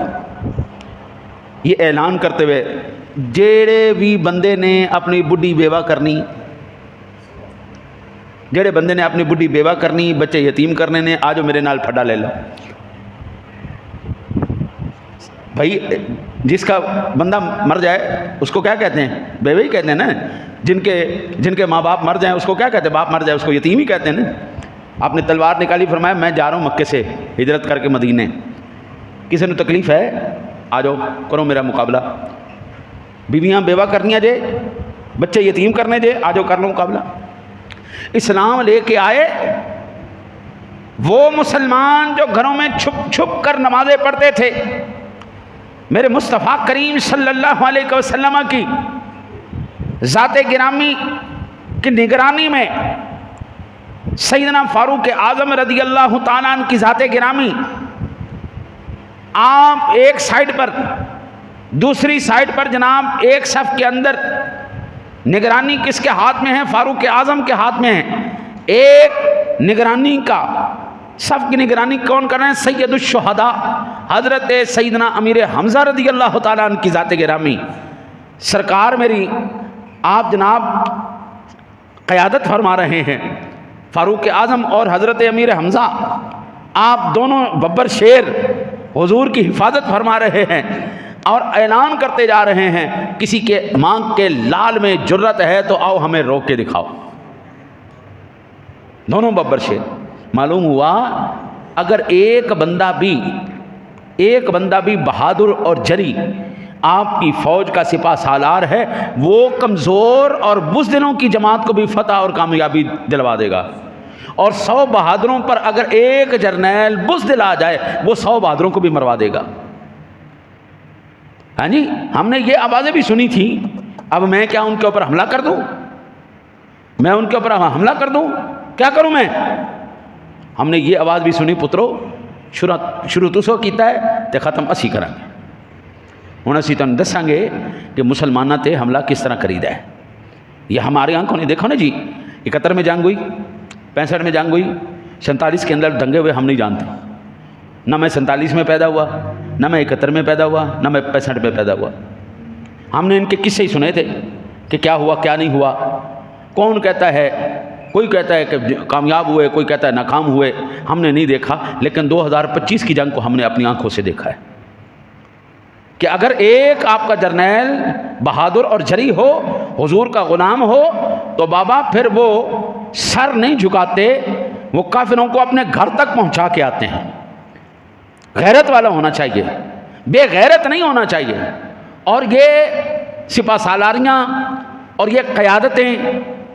یہ اعلان کرتے ہوئے جیڑے بھی بندے نے اپنی بڈھی بیوہ کرنی, جیڑے بندے نے اپنی بڈھی بیوہ کرنی, بچے یتیم کرنے نے, آجو میرے نال پھڈا لے لو. بھائی جس کا بندہ مر جائے اس کو کیا کہتے ہیں؟ بیوہ ہی کہتے ہیں نا. جن کے ماں باپ مر جائیں اس کو کیا کہتے ہیں؟ باپ مر جائے اس کو یتیم ہی کہتے ہیں نا. آپ نے تلوار نکالی, فرمایا میں جا رہا ہوں مکے سے ہجرت کر کے مدینے. کسی نے تکلیف ہے آ جاؤ کرو میرا مقابلہ. بیویاں بیوہ کرنیاں جے, بچے یتیم کرنے جے, آ جاؤ کر لو مقابلہ. اسلام لے کے آئے وہ مسلمان جو گھروں میں چھپ چھپ کر نمازیں پڑھتے تھے. میرے مصطفیٰ کریم صلی اللہ علیہ وسلم کی ذات گرامی کی نگرانی میں سیدنا فاروق اعظم رضی اللہ تعالیٰ عنہ کی ذات گرامی, آپ ایک سائیڈ پر, دوسری سائیڈ پر جناب ایک صف کے اندر نگرانی کس کے ہاتھ میں ہے؟ فاروق اعظم کے ہاتھ میں ہے. ایک نگرانی کا صف کی نگرانی کون کر رہے ہیں؟ سید الشہداء حضرت سیدنا امیر حمزہ رضی اللہ تعالیٰ عنہ کی ذات گرامی. سرکار میری آپ جناب قیادت فرما رہے ہیں. فاروق اعظم اور حضرت امیر حمزہ آپ دونوں ببر شیر حضور کی حفاظت فرما رہے ہیں اور اعلان کرتے جا رہے ہیں کسی کے مانگ کے لال میں جرت ہے تو آؤ ہمیں روک کے دکھاؤ. دونوں ببر شیر. معلوم ہوا اگر ایک بندہ بھی بہادر اور جری آپ کی فوج کا سپہ سالار ہے, وہ کمزور اور بزدلوں کی جماعت کو بھی فتح اور کامیابی دلوا دے گا. اور 100 بہادروں پر اگر ایک جرنیل بزدل آ جائے وہ 100 بہادروں کو بھی مروا دے گا. ہاں جی, ہم نے یہ آوازیں بھی سنی تھی. اب میں کیا ان کے اوپر حملہ کر دوں؟ میں ان کے اوپر حملہ کر دوں؟ کیا کروں میں؟ ہم نے یہ آواز بھی سنی, پترو شروع تو سو کیتا ہے تے ختم اسی کریں گے. ہوں اسی تمہیں دساں گے کہ مسلمانوں تے حملہ کس طرح کریدا ہے. یہ ہمارے آنکھوں نے دیکھو نا جی. 71 میں جنگ ہوئی, 65 میں جنگ ہوئی, 47 کے اندر دنگے ہوئے, ہم نہیں جانتے. نہ میں 47 میں پیدا ہوا, نہ میں 71 میں پیدا ہوا, نہ میں 65 میں پیدا ہوا. ہم نے ان کے قصے ہی سنے تھے کہ کیا ہوا کیا نہیں ہوا. کون کہتا ہے, کوئی کہتا ہے کہ کامیاب ہوئے, کوئی کہتا ہے ناکام ہوئے. ہم نے نہیں دیکھا, لیکن 2025 کی جنگ کو ہم نے اپنی آنکھوں سے دیکھا ہے کہ اگر ایک آپ کا جرنیل بہادر اور جری ہو, حضور کا غلام ہو, تو بابا پھر وہ سر نہیں جھکاتے, وہ کافروں کو اپنے گھر تک پہنچا کے آتے ہیں. غیرت والا ہونا چاہیے, بے غیرت نہیں ہونا چاہیے. اور یہ سپہ سالاریاں اور یہ قیادتیں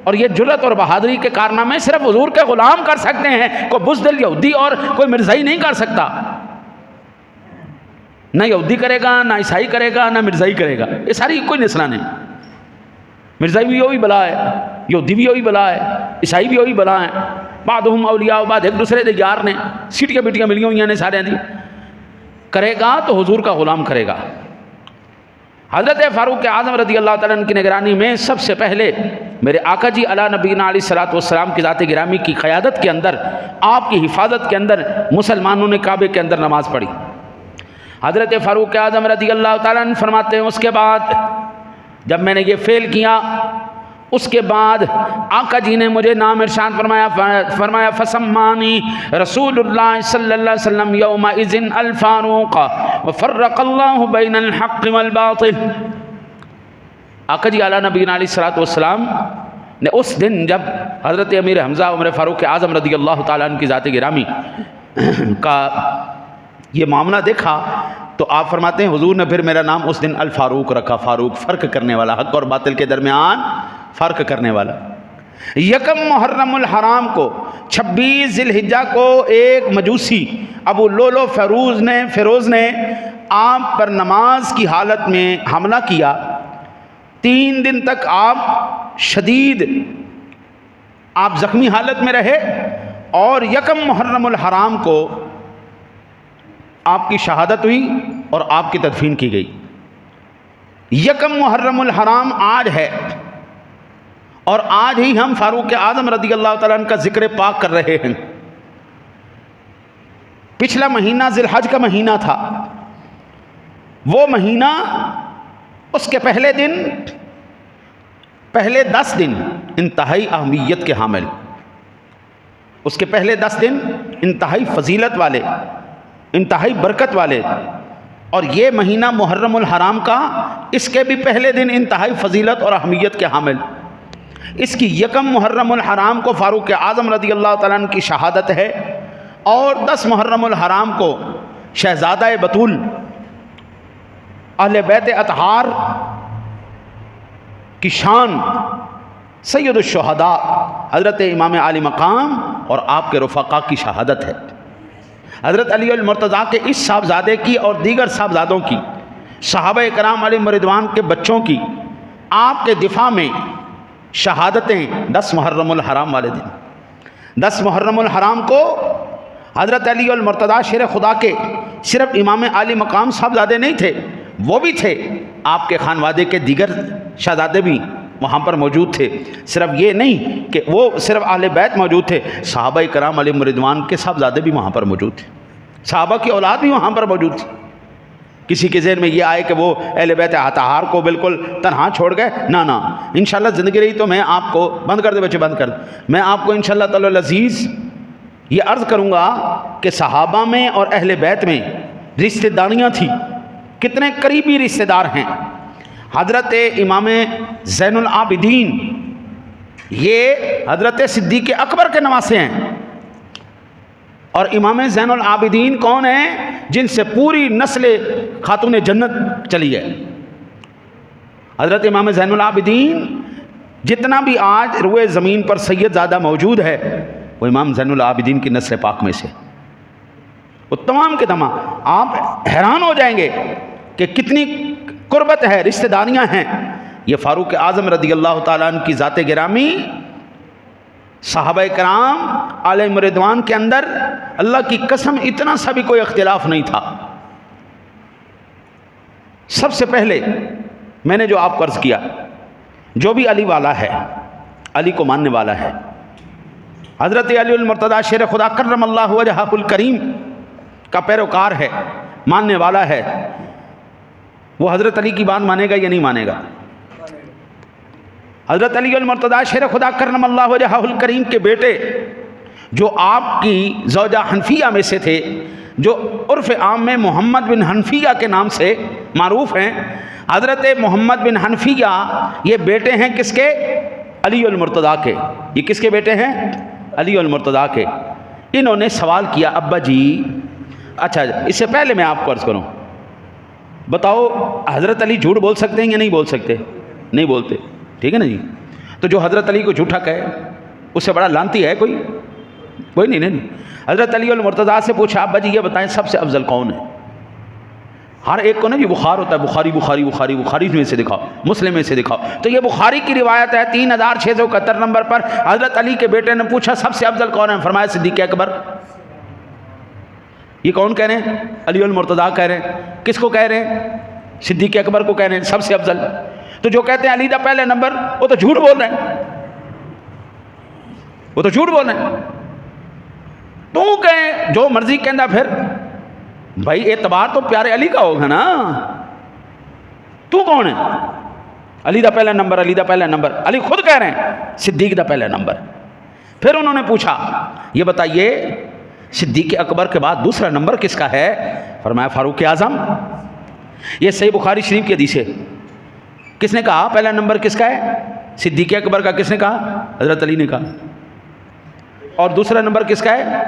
اور یہ جرت اور بہادری کے کارنامے صرف حضور کے غلام کر سکتے ہیں. کوئی بزدل یہودی اور کوئی مرزائی نہیں کر سکتا. نہ یہودی کرے گا, نہ عیسائی کرے گا, نہ مرزائی کرے گا. یہ ساری کوئی نسلہ نہیں. مرزائی بھی وہی بلا ہے, یہودی بھی وہی بلا ہے, عیسائی بھی وہی بلا ہے. بعضهم اولیاء, بعد ایک دوسرے دے یار نے, سیٹیاں بیٹیاں ملیاں ہوئی نے سارے دی. کرے گا تو حضور کا غلام کرے گا. حضرت فاروق اعظم رضی اللہ تعالیٰ عنہ کی نگرانی میں سب سے پہلے میرے آقا جی علی نبینا علیہ الصلوۃ والسلام کی ذات گرامی کی قیادت کے اندر آپ کی حفاظت کے اندر مسلمانوں نے کعبے کے اندر نماز پڑھی۔ حضرت فاروق اعظم رضی اللہ تعالیٰ عنہ فرماتے ہیں اس کے بعد جب میں نے یہ فعل کیا، اس کے بعد آقا جی نے مجھے نام ارشاد فرمایا فسمانی رسول اللہ صلی اللہ علیہ وسلم یومئذ الفاروق وفرق اللہ بین الحق والباطل۔ آقا جی اعلیٰ نبینا علیہ الصلوۃ والسلام نے اس دن جب حضرت امیر حمزہ عمر فاروق اعظم رضی اللہ تعالیٰ عنہ کی ذات گرامی کا یہ معاملہ دیکھا تو آپ فرماتے ہیں حضور نے پھر میرا نام اس دن الفاروق رکھا، فاروق فرق کرنے والا، حق اور باطل کے درمیان فرق کرنے والا۔ یکم محرم الحرام کو 26 ذی الحجہ کو ایک مجوسی ابو لولو فیروز نے آپ پر نماز کی حالت میں حملہ کیا۔ 3 دن تک آپ شدید زخمی حالت میں رہے اور یکم محرم الحرام کو آپ کی شہادت ہوئی اور آپ کی تدفین کی گئی۔ یکم محرم الحرام آج ہے اور آج ہی ہم فاروق اعظم رضی اللہ تعالیٰ عنہ کا ذکر پاک کر رہے ہیں۔ پچھلا مہینہ ذی الحج کا مہینہ تھا، وہ مہینہ اس کے پہلے 10 دن انتہائی اہمیت کے حامل، اس کے پہلے 10 دن انتہائی فضیلت والے، انتہائی برکت والے، اور یہ مہینہ محرم الحرام کا اس کے بھی پہلے دن انتہائی فضیلت اور اہمیت کے حامل۔ اس کی یکم محرم الحرام کو فاروق اعظم رضی اللہ تعالیٰ عنہ کی شہادت ہے، اور 10 محرم الحرام کو شہزادہ بطول اہل بیت اطہار کی شان سید الشہداء حضرت امام علی مقام اور آپ کے رفقا کی شہادت ہے۔ حضرت علی المرتضیٰ کے اس صاحبزادے کی اور دیگر صاحبزادوں کی، صحابہ کرام علیہم رضوان کے بچوں کی آپ کے دفاع میں شہادتیں 10 محرم الحرام والے دن۔ 10 محرم الحرام کو حضرت علی المرتضیٰ شیر خدا کے صرف امام علی مقام صاحبزادے نہیں تھے، وہ بھی تھے، آپ کے خانوادے کے دیگر شہزادے بھی وہاں پر موجود تھے۔ صرف یہ نہیں کہ وہ صرف اہل بیت موجود تھے، صحابہ کرام علیہم رضوان کے صاحبزادے بھی وہاں پر موجود تھے، صحابہ کی اولاد بھی وہاں پر موجود تھی۔ کسی کے ذہن میں یہ آئے کہ وہ اہل بیت اطہار کو بالکل تنہا چھوڑ گئے، نہ، انشاءاللہ زندگی رہی تو میں آپ کو بند کر دے بچے، بند کر دے، میں آپ کو انشاءاللہ تعالی العزیز یہ عرض کروں گا کہ صحابہ میں اور اہل بیت میں رشتہ داریاں تھیں، کتنے قریبی رشتہ دار ہیں۔ حضرت امام زین العابدین یہ حضرت صدیق اکبر کے نواسے ہیں، اور امام زین العابدین کون ہیں؟ جن سے پوری نسل خاتون جنت چلی ہے۔ حضرت امام زین العابدین جتنا بھی آج روئے زمین پر سید زادہ موجود ہے وہ امام زین العابدین کی نسل پاک میں سے، وہ تمام کے تمام، آپ حیران ہو جائیں گے کہ کتنی قربت ہے، رشتہ داریاں ہیں۔ یہ فاروق اعظم رضی اللہ تعالیٰ عنہ کی ذات گرامی، صحابہ کرام علیہم رضوان کے اندر اللہ کی قسم اتنا سا بھی کوئی اختلاف نہیں تھا۔ سب سے پہلے میں نے جو آپ کو عرض کیا، جو بھی علی والا ہے، علی کو ماننے والا ہے، حضرت علی المرتضیٰ شیر خدا کرم اللہ وجہہ الکریم کا پیروکار ہے، ماننے والا ہے، وہ حضرت علی کی بات مانے گا یا نہیں مانے گا؟ حضرت علی المرتضیٰ شیر خدا کرم اللہ وجہہ الکریم کے بیٹے جو آپ کی زوجہ حنفیہ میں سے تھے، جو عرف عام میں محمد بن حنفیہ کے نام سے معروف ہیں، حضرت محمد بن حنفیہ یہ بیٹے ہیں کس کے؟ علی المرتضیٰ کے۔ یہ کس کے بیٹے ہیں؟ علی المرتضیٰ کے۔ انہوں نے سوال کیا، ابا جی، اچھا اس سے پہلے میں آپ کو عرض کروں، بتاؤ حضرت علی جھوٹ بول سکتے ہیں یا نہیں بول سکتے؟ نہیں بولتے، ٹھیک ہے نا جی؟ تو جو حضرت علی کو جھوٹا کہے اس سے بڑا لانتی ہے کوئی نہیں۔ حضرت علی المرتضیٰ سے پوچھا، ابا جی یہ بتائیں سب سے افضل کون ہے؟ ہر ایک کو نا یہ بخار ہوتا ہے، بخاری میں سے دکھاؤ، مسلم میں سے دکھاؤ، تو یہ بخاری کی روایت ہے 3671 نمبر پر۔ حضرت علی کے بیٹے نے پوچھا سب سے افضل کون ہے؟ فرمایا صدیق اکبر۔ یہ کون کہہ رہے ہیں؟ علی المرتضیٰ کہہ رہے ہیں۔ کس کو کہہ رہے ہیں؟ صدیق اکبر کو کہہ رہے ہیں سب سے افضل۔ تو جو کہتے ہیں علی دا پہلے نمبر، وہ تو جھوٹ بول رہے ہیں، وہ تو جھوٹ بول رہے ہیں۔ جو مرضی کہندا پھر بھائی اعتبار تو پیارے علی کا ہوگا نا. تو کون ہے؟ علی دا پہلا نمبر، علی دا پہلا نمبر. علی خود کہہ رہے ہیں صدیق دا پہلا نمبر. پھر انہوں نے پوچھا یہ بتائیے صدیق اکبر کے بعد دوسرا نمبر کس کا ہے؟ فرمایا فاروق اعظم. یہ صحیح بخاری شریف کی حدیث ہے. کس نے کہا پہلا نمبر کس کا ہے؟ صدیق اکبر کا. کس نے کہا؟ حضرت علی نے کہا. اور دوسرا نمبر کس کا ہے؟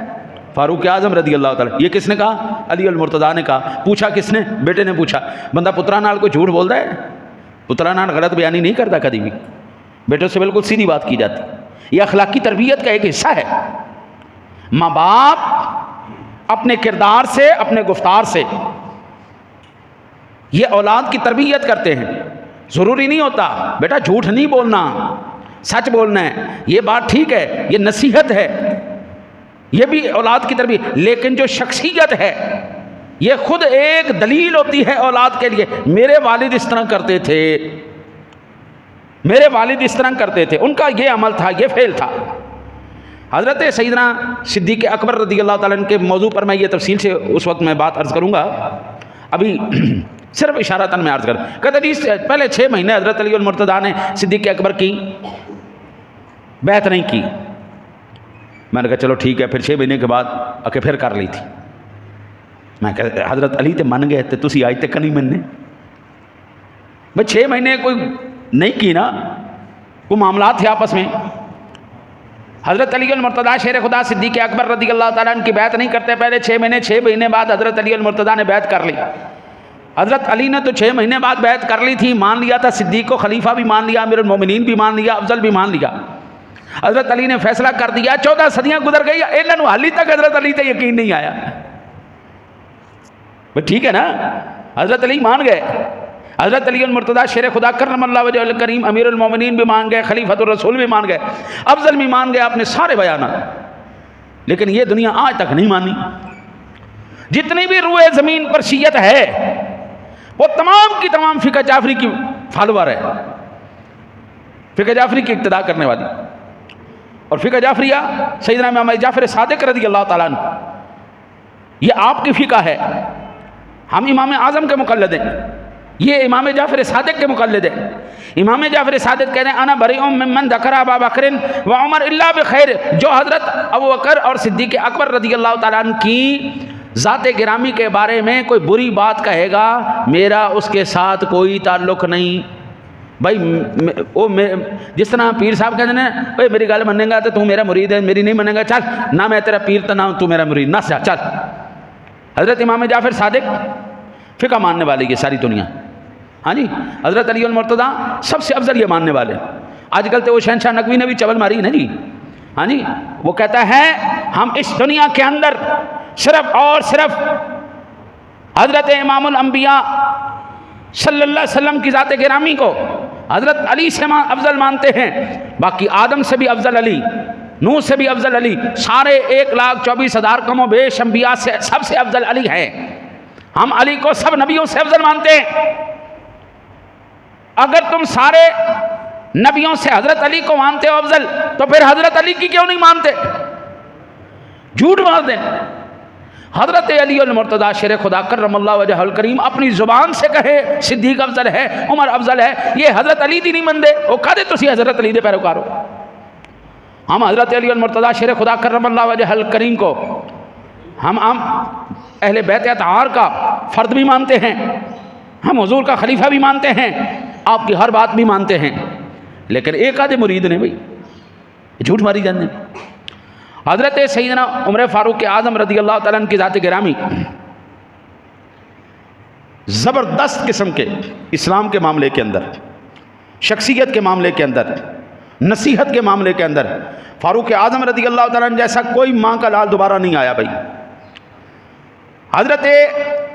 فاروق اعظم رضی اللہ تعالیٰ. یہ کس نے کہا؟ علی المرتضیٰ نے کہا. پوچھا کس نے؟ بیٹے نے پوچھا. بندہ پترا نال کوئی جھوٹ بولتا ہے؟ پترا نال غلط بیانی نہیں کرتا کبھی بھی. بیٹوں سے بالکل سیدھی بات کی جاتی. یہ اخلاقی تربیت کا ایک حصہ ہے. ماں باپ اپنے کردار سے، اپنے گفتار سے یہ اولاد کی تربیت کرتے ہیں. ضروری نہیں ہوتا بیٹا جھوٹ نہیں بولنا، سچ بولنا ہے. یہ بات ٹھیک ہے، یہ نصیحت ہے، یہ بھی اولاد کی تربیت. لیکن جو شخصیت ہے یہ خود ایک دلیل ہوتی ہے اولاد کے لیے. میرے والد اس طرح کرتے تھے، میرے والد اس طرح کرتے تھے، ان کا یہ عمل تھا، یہ فعل تھا. حضرت سیدنا صدیق اکبر رضی اللہ تعالیٰ عنہ کے موضوع پر میں یہ تفصیل سے اس وقت میں بات عرض کروں گا. ابھی صرف اشارتاً میں عرض کروں. کہتے ہیں پہلے 6 مہینے حضرت علی المرتضیٰ نے صدیق اکبر کی بیعت نہیں کی. میں نے کہا چلو ٹھیک ہے. پھر 6 مہینے کے بعد آ کے پھر کر لی تھی. میں کہا حضرت علی تے من گئے تو تسی آج تک نہیں مننے. بھائی 6 مہینے کوئی نہیں کی نا، کوئی معاملات تھے آپس میں. حضرت علی المرتضیٰ شیر خدا صدیق اکبر رضی اللہ تعالیٰ عنہ کی بیعت نہیں کرتے پہلے 6 مہینے. 6 مہینے بعد حضرت علی المرتضیٰ نے بیعت کر لی. حضرت علی نے تو 6 مہینے بعد بیعت کر لی تھی، مان لیا تھا. صدیق کو خلیفہ بھی مان لیا، امیر المومنین بھی مان لیا، افضل بھی مان لیا. حضرت علی نے فیصلہ کر دیا. 14 صدیاں گزر گئی، انہوں حالی تک حضرت علی تے یقین نہیں آیا. بھئی ٹھیک ہے نا، حضرت علی مان گئے. حضرت علی المرتضیٰ شیر خدا کرم اللہ وجہ الکریم امیر المومنین بھی مان گئے، خلیفۃ الرسول بھی مان گئے، افضل بھی مان گئے اپنے سارے بیانات. لیکن یہ دنیا آج تک نہیں مانی. جتنی بھی روئے زمین پر شیعت ہے وہ تمام کی تمام فقہ جعفری کی فالوور ہے، فقہ جعفری کی اقتداء کرنے والی. اور فقہ جعفریہ سیدنا امام جعفر صادق رضی اللہ تعالیٰ عنہ یہ آپ کی فقہ ہے. ہم امام اعظم کے مقلد ہیں، یہ امام جعفر صادق کے مقلد ہیں. امام جعفر صادق کہتے ہیں انا بریء ممن ذکر ابا بکر و عمر الا بخیر. جو حضرت ابو بکر اور صدیق اکبر رضی اللہ تعالیٰ عنہ کی ذات گرامی کے بارے میں کوئی بری بات کہے گا، میرا اس کے ساتھ کوئی تعلق نہیں. بھائی وہ جس طرح پیر صاحب کہتے ہیں اوے میری گل منے گا تو میرا مرید ہے، میری نہیں منے گا چل نہ میں تیرا پیر تو نہ تو میرا مرید، نہ چل. حضرت امام جعفر صادق فقہ ماننے والے یہ ساری دنیا. ہاں جی، حضرت علی المرتضیٰ سب سے افضل یہ ماننے والے. آج کل تو وہ شہنشاہ نقوی نے بھی چول ماری نا جی. ہاں جی، وہ کہتا ہے ہم اس دنیا کے اندر صرف اور صرف حضرت امام الانبیاء صلی اللہ علیہ وسلم کی ذات گرامی کو حضرت علی سے افضل مانتے ہیں. باقی آدم سے بھی افضل علی، نوح سے بھی افضل علی، سارے 1,24,000 کم و بیش انبیاء سے سب سے افضل علی ہیں. ہم علی کو سب نبیوں سے افضل مانتے ہیں. اگر تم سارے نبیوں سے حضرت علی کو مانتے ہو افضل تو پھر حضرت علی کی کیوں نہیں مانتے؟ جھوٹ مار دیں. حضرت علی المرتضیٰ شیر خدا کرم اللہ وجہ الکریم اپنی زبان سے کہے صدیق افضل ہے، عمر افضل ہے، یہ حضرت علی دی نہیں مندے. وہ کہتے تسی حضرت علی دے پیروکار ہو. ہم حضرت علی المرتضیٰ شیر خدا کرم اللہ وجہ الکریم کو ہم اہل بیت اطہار کا فرد بھی مانتے ہیں، ہم حضور کا خلیفہ بھی مانتے ہیں، آپ کی ہر بات بھی مانتے ہیں. لیکن ایک آدھے مرید نے بھائی جھوٹ ماری جانے. حضرت سیدنا عمر فاروق اعظم رضی اللہ تعالیٰ عنہ کی ذات گرامی زبردست قسم کے اسلام کے معاملے کے اندر، شخصیت کے معاملے کے اندر، نصیحت کے معاملے کے اندر فاروق اعظم رضی اللہ تعالیٰ عنہ جیسا کوئی ماں کا لال دوبارہ نہیں آیا بھائی. حضرت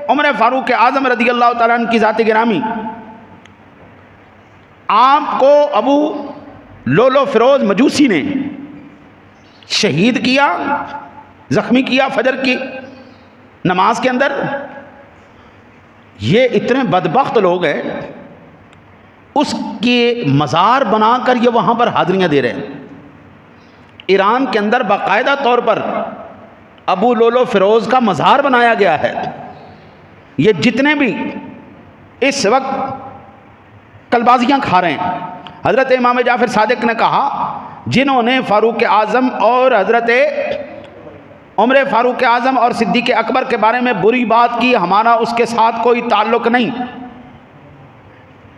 عمر فاروق اعظم رضی اللہ تعالیٰ عنہ کی ذات گرامی آپ کو ابو لولو فیروز مجوسی نے شہید کیا، زخمی کیا فجر کی نماز کے اندر. یہ اتنے بدبخت لوگ ہیں، اس کے مزار بنا کر یہ وہاں پر حاضریاں دے رہے ہیں. ایران کے اندر باقاعدہ طور پر ابو لولو فیروز کا مزار بنایا گیا ہے. یہ جتنے بھی اس وقت کلبازیاں کھا رہے ہیں، حضرت امام جعفر صادق نے کہا جنہوں نے فاروق اعظم اور حضرت عمر فاروق اعظم اور صدیق اکبر کے بارے میں بری بات کی، ہمارا اس کے ساتھ کوئی تعلق نہیں.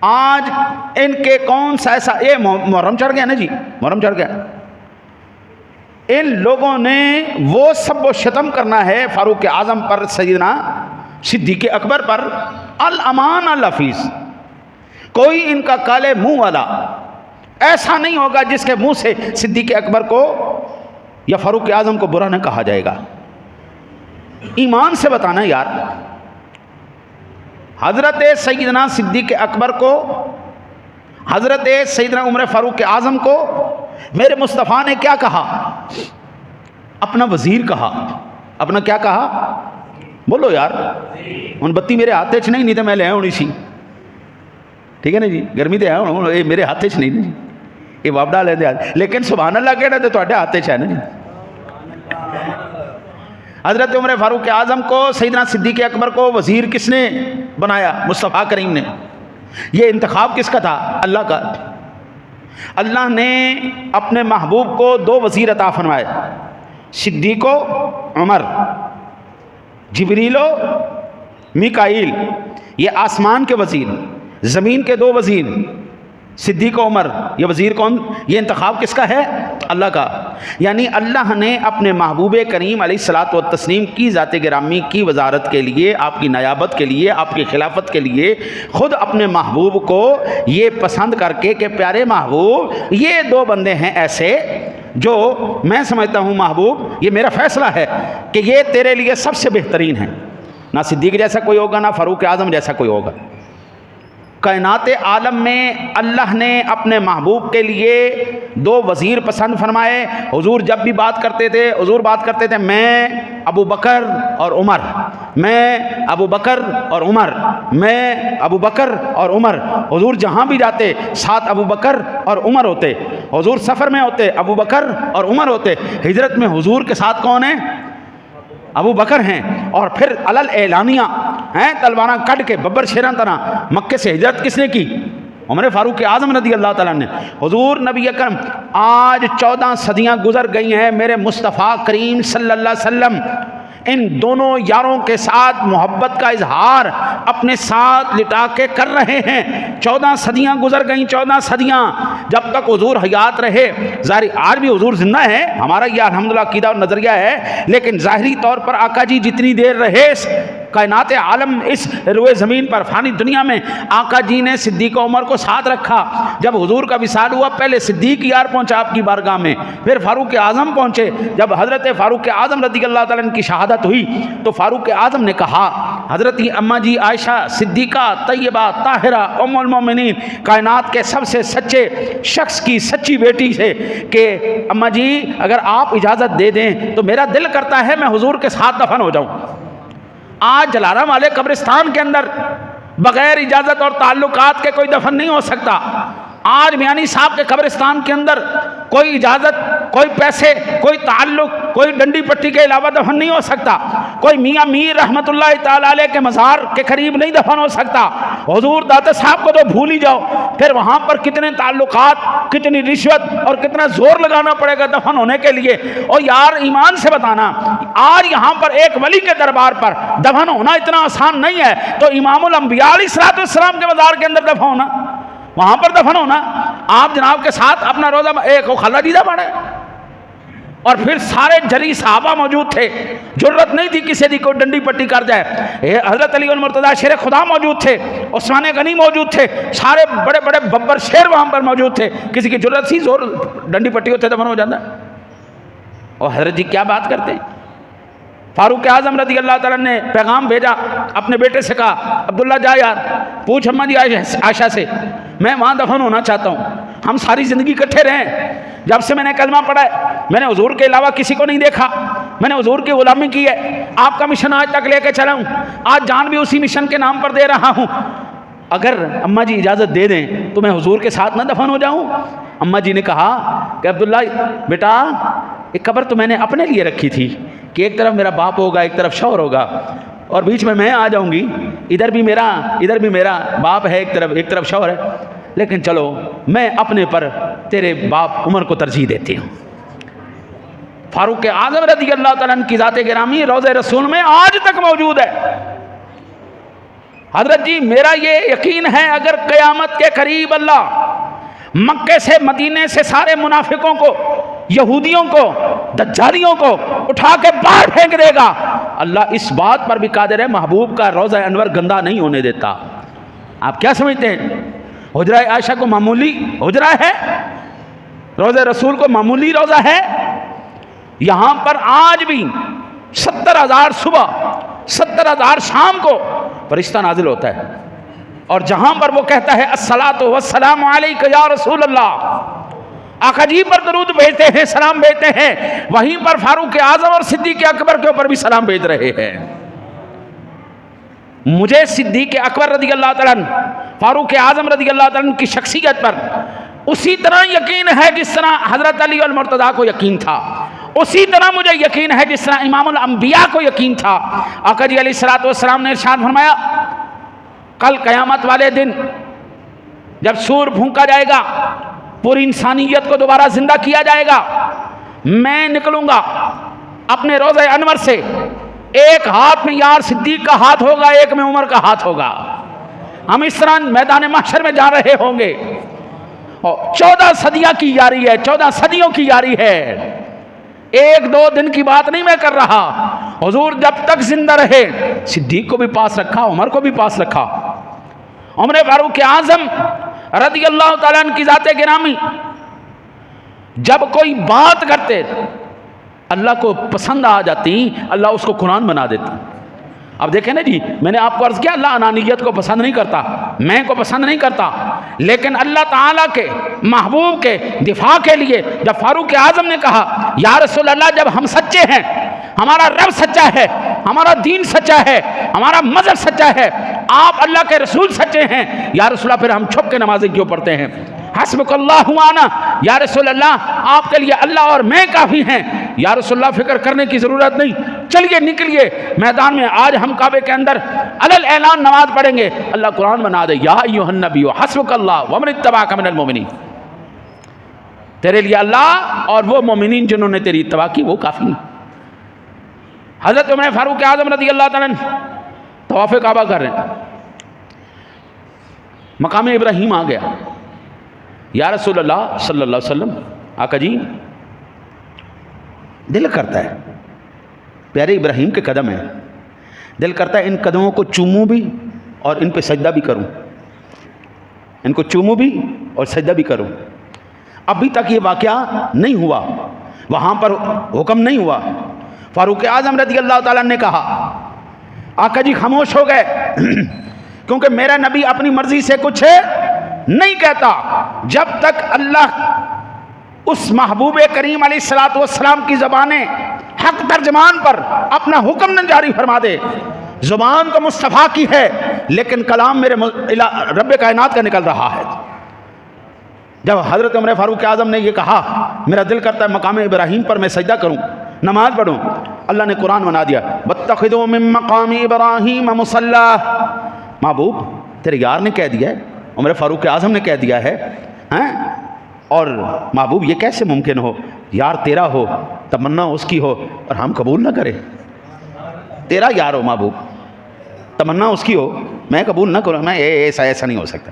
آج ان کے کون سا ایسا، یہ محرم چڑھ گیا نا جی، محرم چڑھ گیا، ان لوگوں نے وہ سب و شتم کرنا ہے فاروق اعظم پر، سیدنا صدیق اکبر پر. الامان الحفیظ، کوئی ان کا کالے منہ والا ایسا نہیں ہوگا جس کے منہ سے صدیق اکبر کو یا فاروق اعظم کو برا نہ کہا جائے گا. ایمان سے بتانا یار، حضرت سیدنا صدیق اکبر کو، حضرت سیدنا عمر فاروق اعظم کو میرے مصطفیٰ نے کیا کہا؟ اپنا وزیر کہا. اپنا کیا کہا؟ بولو یار. ان بتی میرے ہاتھ چ نہیں تو میں لے ہونی سی. ٹھیک ہے نا جی، گرمی تو ہے، یہ میرے ہاتھ چ نہیں نا جی، یہ وابڈا لے دے. لیکن سبحان اللہ کہنا تو تھوڑے ہاتھ چ ہے نا جی. حضرت عمر فاروق اعظم کو، سیدنا صدیق اکبر کو وزیر کس نے بنایا؟ مصطفیٰ کریم نے. یہ انتخاب کس کا تھا؟ اللہ کا. اللہ نے اپنے محبوب کو 2 وزیر عطا فرمائے، صدیق و عمر، جبریل و میکائیل. یہ آسمان کے وزیر، زمین کے 2 وزیر، صدیق و عمر. یہ وزیر کون؟ یہ انتخاب کس کا ہے؟ اللہ کا. یعنی اللہ نے اپنے محبوب کریم علیہ الصلاۃ والتسلیم کی ذات گرامی کی وزارت کے لیے، آپ کی نیابت کے لیے، آپ کی خلافت کے لیے خود اپنے محبوب کو یہ پسند کر کے کہ پیارے محبوب، یہ 2 بندے ہیں ایسے جو میں سمجھتا ہوں محبوب، یہ میرا فیصلہ ہے کہ یہ تیرے لیے سب سے بہترین ہیں. نہ صدیق جیسا کوئی ہوگا، نہ فاروق اعظم جیسا کوئی ہوگا. کائنات عالم میں اللہ نے اپنے محبوب کے لیے 2 وزیر پسند فرمائے. حضور جب بھی بات کرتے تھے، حضور بات کرتے تھے میں ابو بکر اور عمر، میں ابو بکر اور عمر، میں ابو بکر اور عمر. حضور جہاں بھی جاتے ساتھ ابو بکر اور عمر ہوتے. حضور سفر میں ہوتے ابو بکر اور عمر ہوتے. ہجرت میں حضور کے ساتھ کون ہیں؟ ابو بکر ہیں. اور پھر علل اعلانیہ ہیں، تلواراں کٹ کے ببر شیراں طرح مکے سے ہجرت کس نے کی؟ عمر فاروق اعظم رضی اللہ تعالیٰ نے. حضور نبی اکرم، آج 14 صدیاں گزر گئی ہیں، میرے مصطفیٰ کریم صلی اللہ علیہ وسلم ان دونوں یاروں کے ساتھ محبت کا اظہار اپنے ساتھ لٹا کے کر رہے ہیں. 14 صدیاں گزر گئیں، 14 صدیاں جب تک حضور حیات رہے. ظاہر آج بھی حضور زندہ ہے، ہمارا یہ الحمدللہ عقیدہ اور نظریہ ہے، لیکن ظاہری طور پر آقا جی جتنی دیر رہے کائنات عالم اس روئے زمین پر فانی دنیا میں، آقا جی نے صدیق عمر کو ساتھ رکھا. جب حضور کا وصال ہوا پہلے صدیق یار پہنچا آپ کی بارگاہ میں، پھر فاروق اعظم پہنچے. جب حضرت فاروق اعظم رضی اللہ تعالیٰ عنہ کی شہادت ہوئی تو فاروق اعظم نے کہا، حضرت اماں جی عائشہ صدیقہ طیبہ طاہرہ ام المومنین، کائنات کے سب سے سچے شخص کی سچی بیٹی سے، کہ اماں جی اگر آپ اجازت دے دیں تو میرا دل کرتا ہے میں حضور کے ساتھ دفن ہو جاؤں. آج جلارہ والے قبرستان کے اندر بغیر اجازت اور تعلقات کے کوئی دفن نہیں ہو سکتا. آج میانی صاحب کے قبرستان کے اندر کوئی اجازت، کوئی پیسے، کوئی تعلق، کوئی ڈنڈی پٹی کے علاوہ دفن نہیں ہو سکتا. کوئی میاں میر رحمت اللہ تعالیٰ علیہ کے مزار کے قریب نہیں دفن ہو سکتا. حضور داتا صاحب کو تو بھول ہی جاؤ، پھر وہاں پر کتنے تعلقات، کتنی رشوت اور کتنا زور لگانا پڑے گا دفن ہونے کے لیے. اور یار ایمان سے بتانا، آج یہاں پر ایک ولی کے دربار پر دفن ہونا اتنا آسان نہیں ہے، تو امام الانبیاء علیہ الصلوۃ والسلام کے مزار کے اندر دفن ہونا، وہاں پر دفن ہونا. آپ جناب کے ساتھ اپنا روزہ ایک خلا دیدہ پڑے، اور پھر سارے جلی صحابہ موجود تھے، ضرورت نہیں تھی کسی دی کوئی ڈنڈی پٹی کر جائے. حضرت علی المرتضیٰ شیر خدا موجود تھے، عثمان غنی موجود تھے، سارے بڑے بڑے ببر شیر وہاں پر موجود تھے. کسی کی ضرورت تھی زور ڈنڈی پٹی ہوتے دفن ہو جاتا. اور حضرت جی کیا بات کرتے ہیں. فاروق اعظم رضی اللہ تعالیٰ نے پیغام بھیجا، اپنے بیٹے سے کہا عبداللہ جا یار پوچھ اماں جی عائشہ سے، میں وہاں دفن ہونا چاہتا ہوں. ہم ساری زندگی اکٹھے رہے، جب سے میں نے کلمہ پڑھا ہے میں نے حضور کے علاوہ کسی کو نہیں دیکھا، میں نے حضور کی غلامی کی ہے، آپ کا مشن آج تک لے کے چلا ہوں، آج جان بھی اسی مشن کے نام پر دے رہا ہوں. اگر اماں جی اجازت دے دیں تو میں حضور کے ساتھ نہ دفن ہو جاؤں؟ اماں جی نے کہا کہ عبداللہ بیٹا ایک قبر تو میں نے اپنے لیے رکھی تھی کہ ایک طرف میرا باپ ہوگا، ایک طرف شوہر ہوگا، اور بیچ میں آ جاؤں گی، ادھر بھی میرا باپ ہے، ایک طرف شوہر ہے، لیکن چلو میں اپنے پر تیرے باپ عمر کو ترجیح دیتی ہوں۔ فاروق اعظم رضی اللہ تعالیٰ عنہ کی ذات گرامی روضہ رسول میں آج تک موجود ہے۔ حضرت جی میرا یہ یقین ہے اگر قیامت کے قریب اللہ مکے سے مدینے سے سارے منافقوں کو، یہودیوں کو، دجالیوں کو اٹھا کے باہر پھینک دے گا، اللہ اس بات پر بھی قادر ہے محبوب کا روضہ انور گندہ نہیں ہونے دیتا۔ آپ کیا سمجھتے ہیں؟ حجرہ عائشہ کو معمولی حجرہ ہے؟ روضہ رسول کو معمولی روضہ ہے؟ یہاں پر آج بھی 70,000 صبح 70,000 شام کو فرشتہ نازل ہوتا ہے، اور جہاں پر وہ کہتا ہے الصلاۃ والسلام علیک یا رسول اللہ، آقا جی پر درود بھیجتے ہیں، سلام بھیجتے ہیں، وہیں پر فاروق اعظم اور صدیق اکبر کے اوپر بھی سلام بھیج رہے ہیں۔ مجھے صدیق اکبر رضی اللہ تعالیٰ عنہ، فاروق اعظم رضی اللہ تعالیٰ عنہ کی شخصیت پر اسی طرح یقین ہے جس طرح حضرت علی المرتضیٰ کو یقین تھا، اسی طرح مجھے یقین ہے جس طرح امام الانبیاء کو یقین تھا۔ آقا جی علیہ الصلوۃ والسلام نے ارشاد فرمایا کل قیامت والے دن جب سور پھونکا جائے گا، پوری انسانیت کو دوبارہ زندہ کیا جائے گا، میں نکلوں گا اپنے روضہ انور سے، ایک ہاتھ میں یار صدیق کا ہاتھ ہوگا، ایک میں عمر کا ہاتھ ہوگا، ہم اس طرح میدان محشر میں جا رہے ہوں گے، اور 14 صدیاں کی یاری ہے، 14 صدیوں کی یاری ہے، ایک دو دن کی بات نہیں میں کر رہا۔ حضور جب تک زندہ رہے صدیق کو بھی پاس رکھا، عمر کو بھی پاس رکھا۔ عمر فاروق اعظم رضی اللہ تعالیٰ عنہ کی ذات گرامی جب کوئی بات کرتے اللہ کو پسند آ جاتی، اللہ اس کو قرآن بنا دیتا۔ اب دیکھیں نا جی، میں نے آپ کو عرض کیا اللہ انانیت کو پسند نہیں کرتا، میں کو پسند نہیں کرتا، لیکن اللہ تعالیٰ کے محبوب کے دفاع کے لیے جب فاروق اعظم نے کہا یا رسول اللہ جب ہم سچے ہیں، ہمارا رب سچا ہے، ہمارا دین سچا ہے، ہمارا مذہب سچا ہے، آپ اللہ کے رسول سچے ہیں، یا رسول اللہ پھر ہم چھپ کے نمازیں کیوں پڑھتے ہیں؟ حسبک اللہ وانا، یا رسول اللہ آپ کے لیے اللہ اور میں کافی ہیں، یا رسول اللہ فکر کرنے کی ضرورت نہیں، چلیے نکلیے میدان میں، آج ہم کعبے کے اندر علل اعلان نماز پڑھیں گے۔ اللہ قرآن بنا دے یا ایھا النبی حسبک اللہ ومن اتبعک من المؤمنین، تیرے لیے اللہ اور وہ مومنین جنہوں نے تیری اتباع کی وہ کافی ہیں۔ حضرت عمر فاروق اعظم رضی اللہ تعالیٰ عنہ طواف کعبہ کر رہے ہیں، مقام ابراہیم آ گیا، یا رسول اللہ صلی اللہ علیہ وسلم، آقا جی دل کرتا ہے پیارے ابراہیم کے قدم ہیں، دل کرتا ہے ان قدموں کو چوموں بھی اور ان پہ سجدہ بھی کروں، ان کو چوموں بھی اور سجدہ بھی کروں۔ ابھی تک یہ واقعہ نہیں ہوا، وہاں پر حکم نہیں ہوا۔ فاروق اعظم رضی اللہ تعالیٰ نے کہا آقا جی خاموش ہو گئے، کیونکہ میرا نبی اپنی مرضی سے کچھ نہیں کہتا، جب تک اللہ اس محبوب کریم علیہ الصلوۃ والسلام کی زبان حق ترجمان پر اپنا حکم نہ جاری فرما دے۔ زبان تو مصطفیٰ کی ہے لیکن کلام میرے رب کائنات کا نکل رہا ہے۔ جب حضرت عمر فاروق اعظم نے یہ کہا میرا دل کرتا ہے مقام ابراہیم پر میں سجدہ کروں، نماز پڑھوں، اللہ نے قرآن بنا دیا واتخذوا من مقام ابراہیم مصلی۔ محبوب تیرے یار نے کہہ دیا ہے، عمر فاروق اعظم نے کہہ دیا ہے، اور محبوب یہ کیسے ممکن ہو یار تیرا ہو، تمنا اس کی ہو اور ہم قبول نہ کریں؟ تیرا یار ہو محبوب، تمنا اس کی ہو، میں قبول نہ کروں، میں ایسا نہیں ہو سکتا۔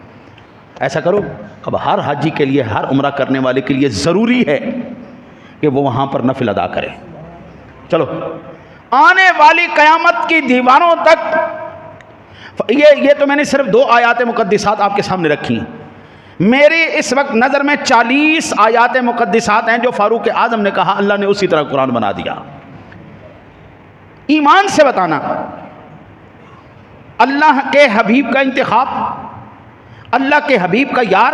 ایسا کرو اب ہر حاجی کے لیے، ہر عمرہ کرنے والے کے لیے ضروری ہے کہ وہ وہاں پر نفل ادا کرے۔ چلو آنے والی قیامت کی دیواروں تک، یہ تو میں نے صرف 2 آیات مقدسات آپ کے سامنے رکھی ہیں، میری اس وقت نظر میں 40 آیات مقدسات ہیں جو فاروق اعظم نے کہا، اللہ نے اسی طرح قرآن بنا دیا۔ ایمان سے بتانا اللہ کے حبیب کا انتخاب، اللہ کے حبیب کا یار،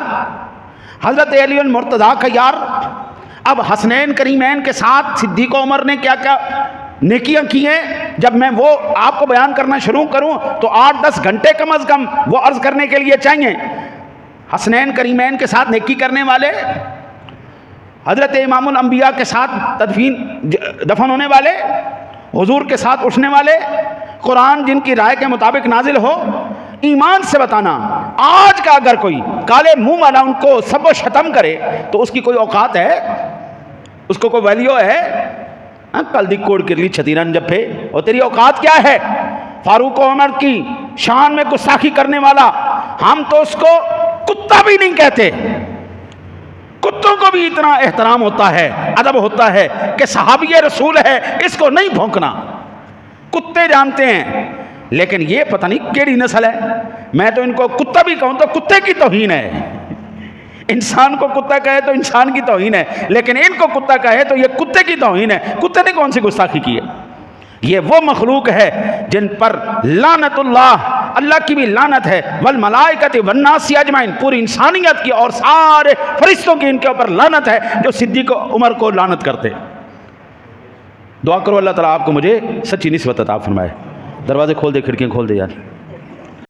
حضرت علی المرتضیٰ کا یار، اب حسنین کریمین کے ساتھ صدیق و عمر نے کیا کیا نیکیاں کی ہیں، جب میں وہ آپ کو بیان کرنا شروع کروں تو 8-10 گھنٹے کم از کم وہ عرض کرنے کے لیے چاہیے۔ حسنین کریمین کے ساتھ نیکی کرنے والے، حضرت امام الانبیاء کے ساتھ دفن ہونے والے، حضور کے ساتھ اٹھنے والے، قرآن جن کی رائے کے مطابق نازل ہو، ایمان سے بتانا۔ آج کا اگر کوئی کالے منہ والا ان کو سب و شتم کرے تو اس کی کوئی اوقات ہے؟ اس کو کوئی ویلیو ہے؟ کل دی کوڑ کرلی چھتیرن جب پہ، اور تیری اوقات کیا ہے؟ فاروق و عمر کی شان میں گستاخی کرنے والا، ہم تو اس کو کتا بھی نہیں کہتے۔ کتوں کو بھی اتنا احترام ہوتا ہے، ادب ہوتا ہے کہ صحابی رسول ہے، اس کو نہیں بھونکنا۔ کتے جانتے ہیں، لیکن یہ پتہ نہیں کیڑی نسل ہے۔ میں تو ان کو کتا بھی کہوں تو کتے کی توہین ہے۔ انسان کو کتا کہے تو انسان کی توہین ہے، لیکن ان کو کتا کہے تو یہ کتے کی توہین ہے۔ کتے نے کون سی گستاخی کی ہے؟ یہ وہ مخلوق ہے جن پر لعنت اللہ کی بھی لعنت ہے، والملائکۃ والناس اجمعین، پوری انسانیت کی اور سارے فرشتوں کی ان کے اوپر لعنت ہے جو صدیق عمر کو لعنت کرتے۔ دعا کرو اللہ تعالیٰ آپ کو مجھے سچی نسبت عطا فرمائے۔ دروازے کھول دے، کھڑکیاں کھول دے یار۔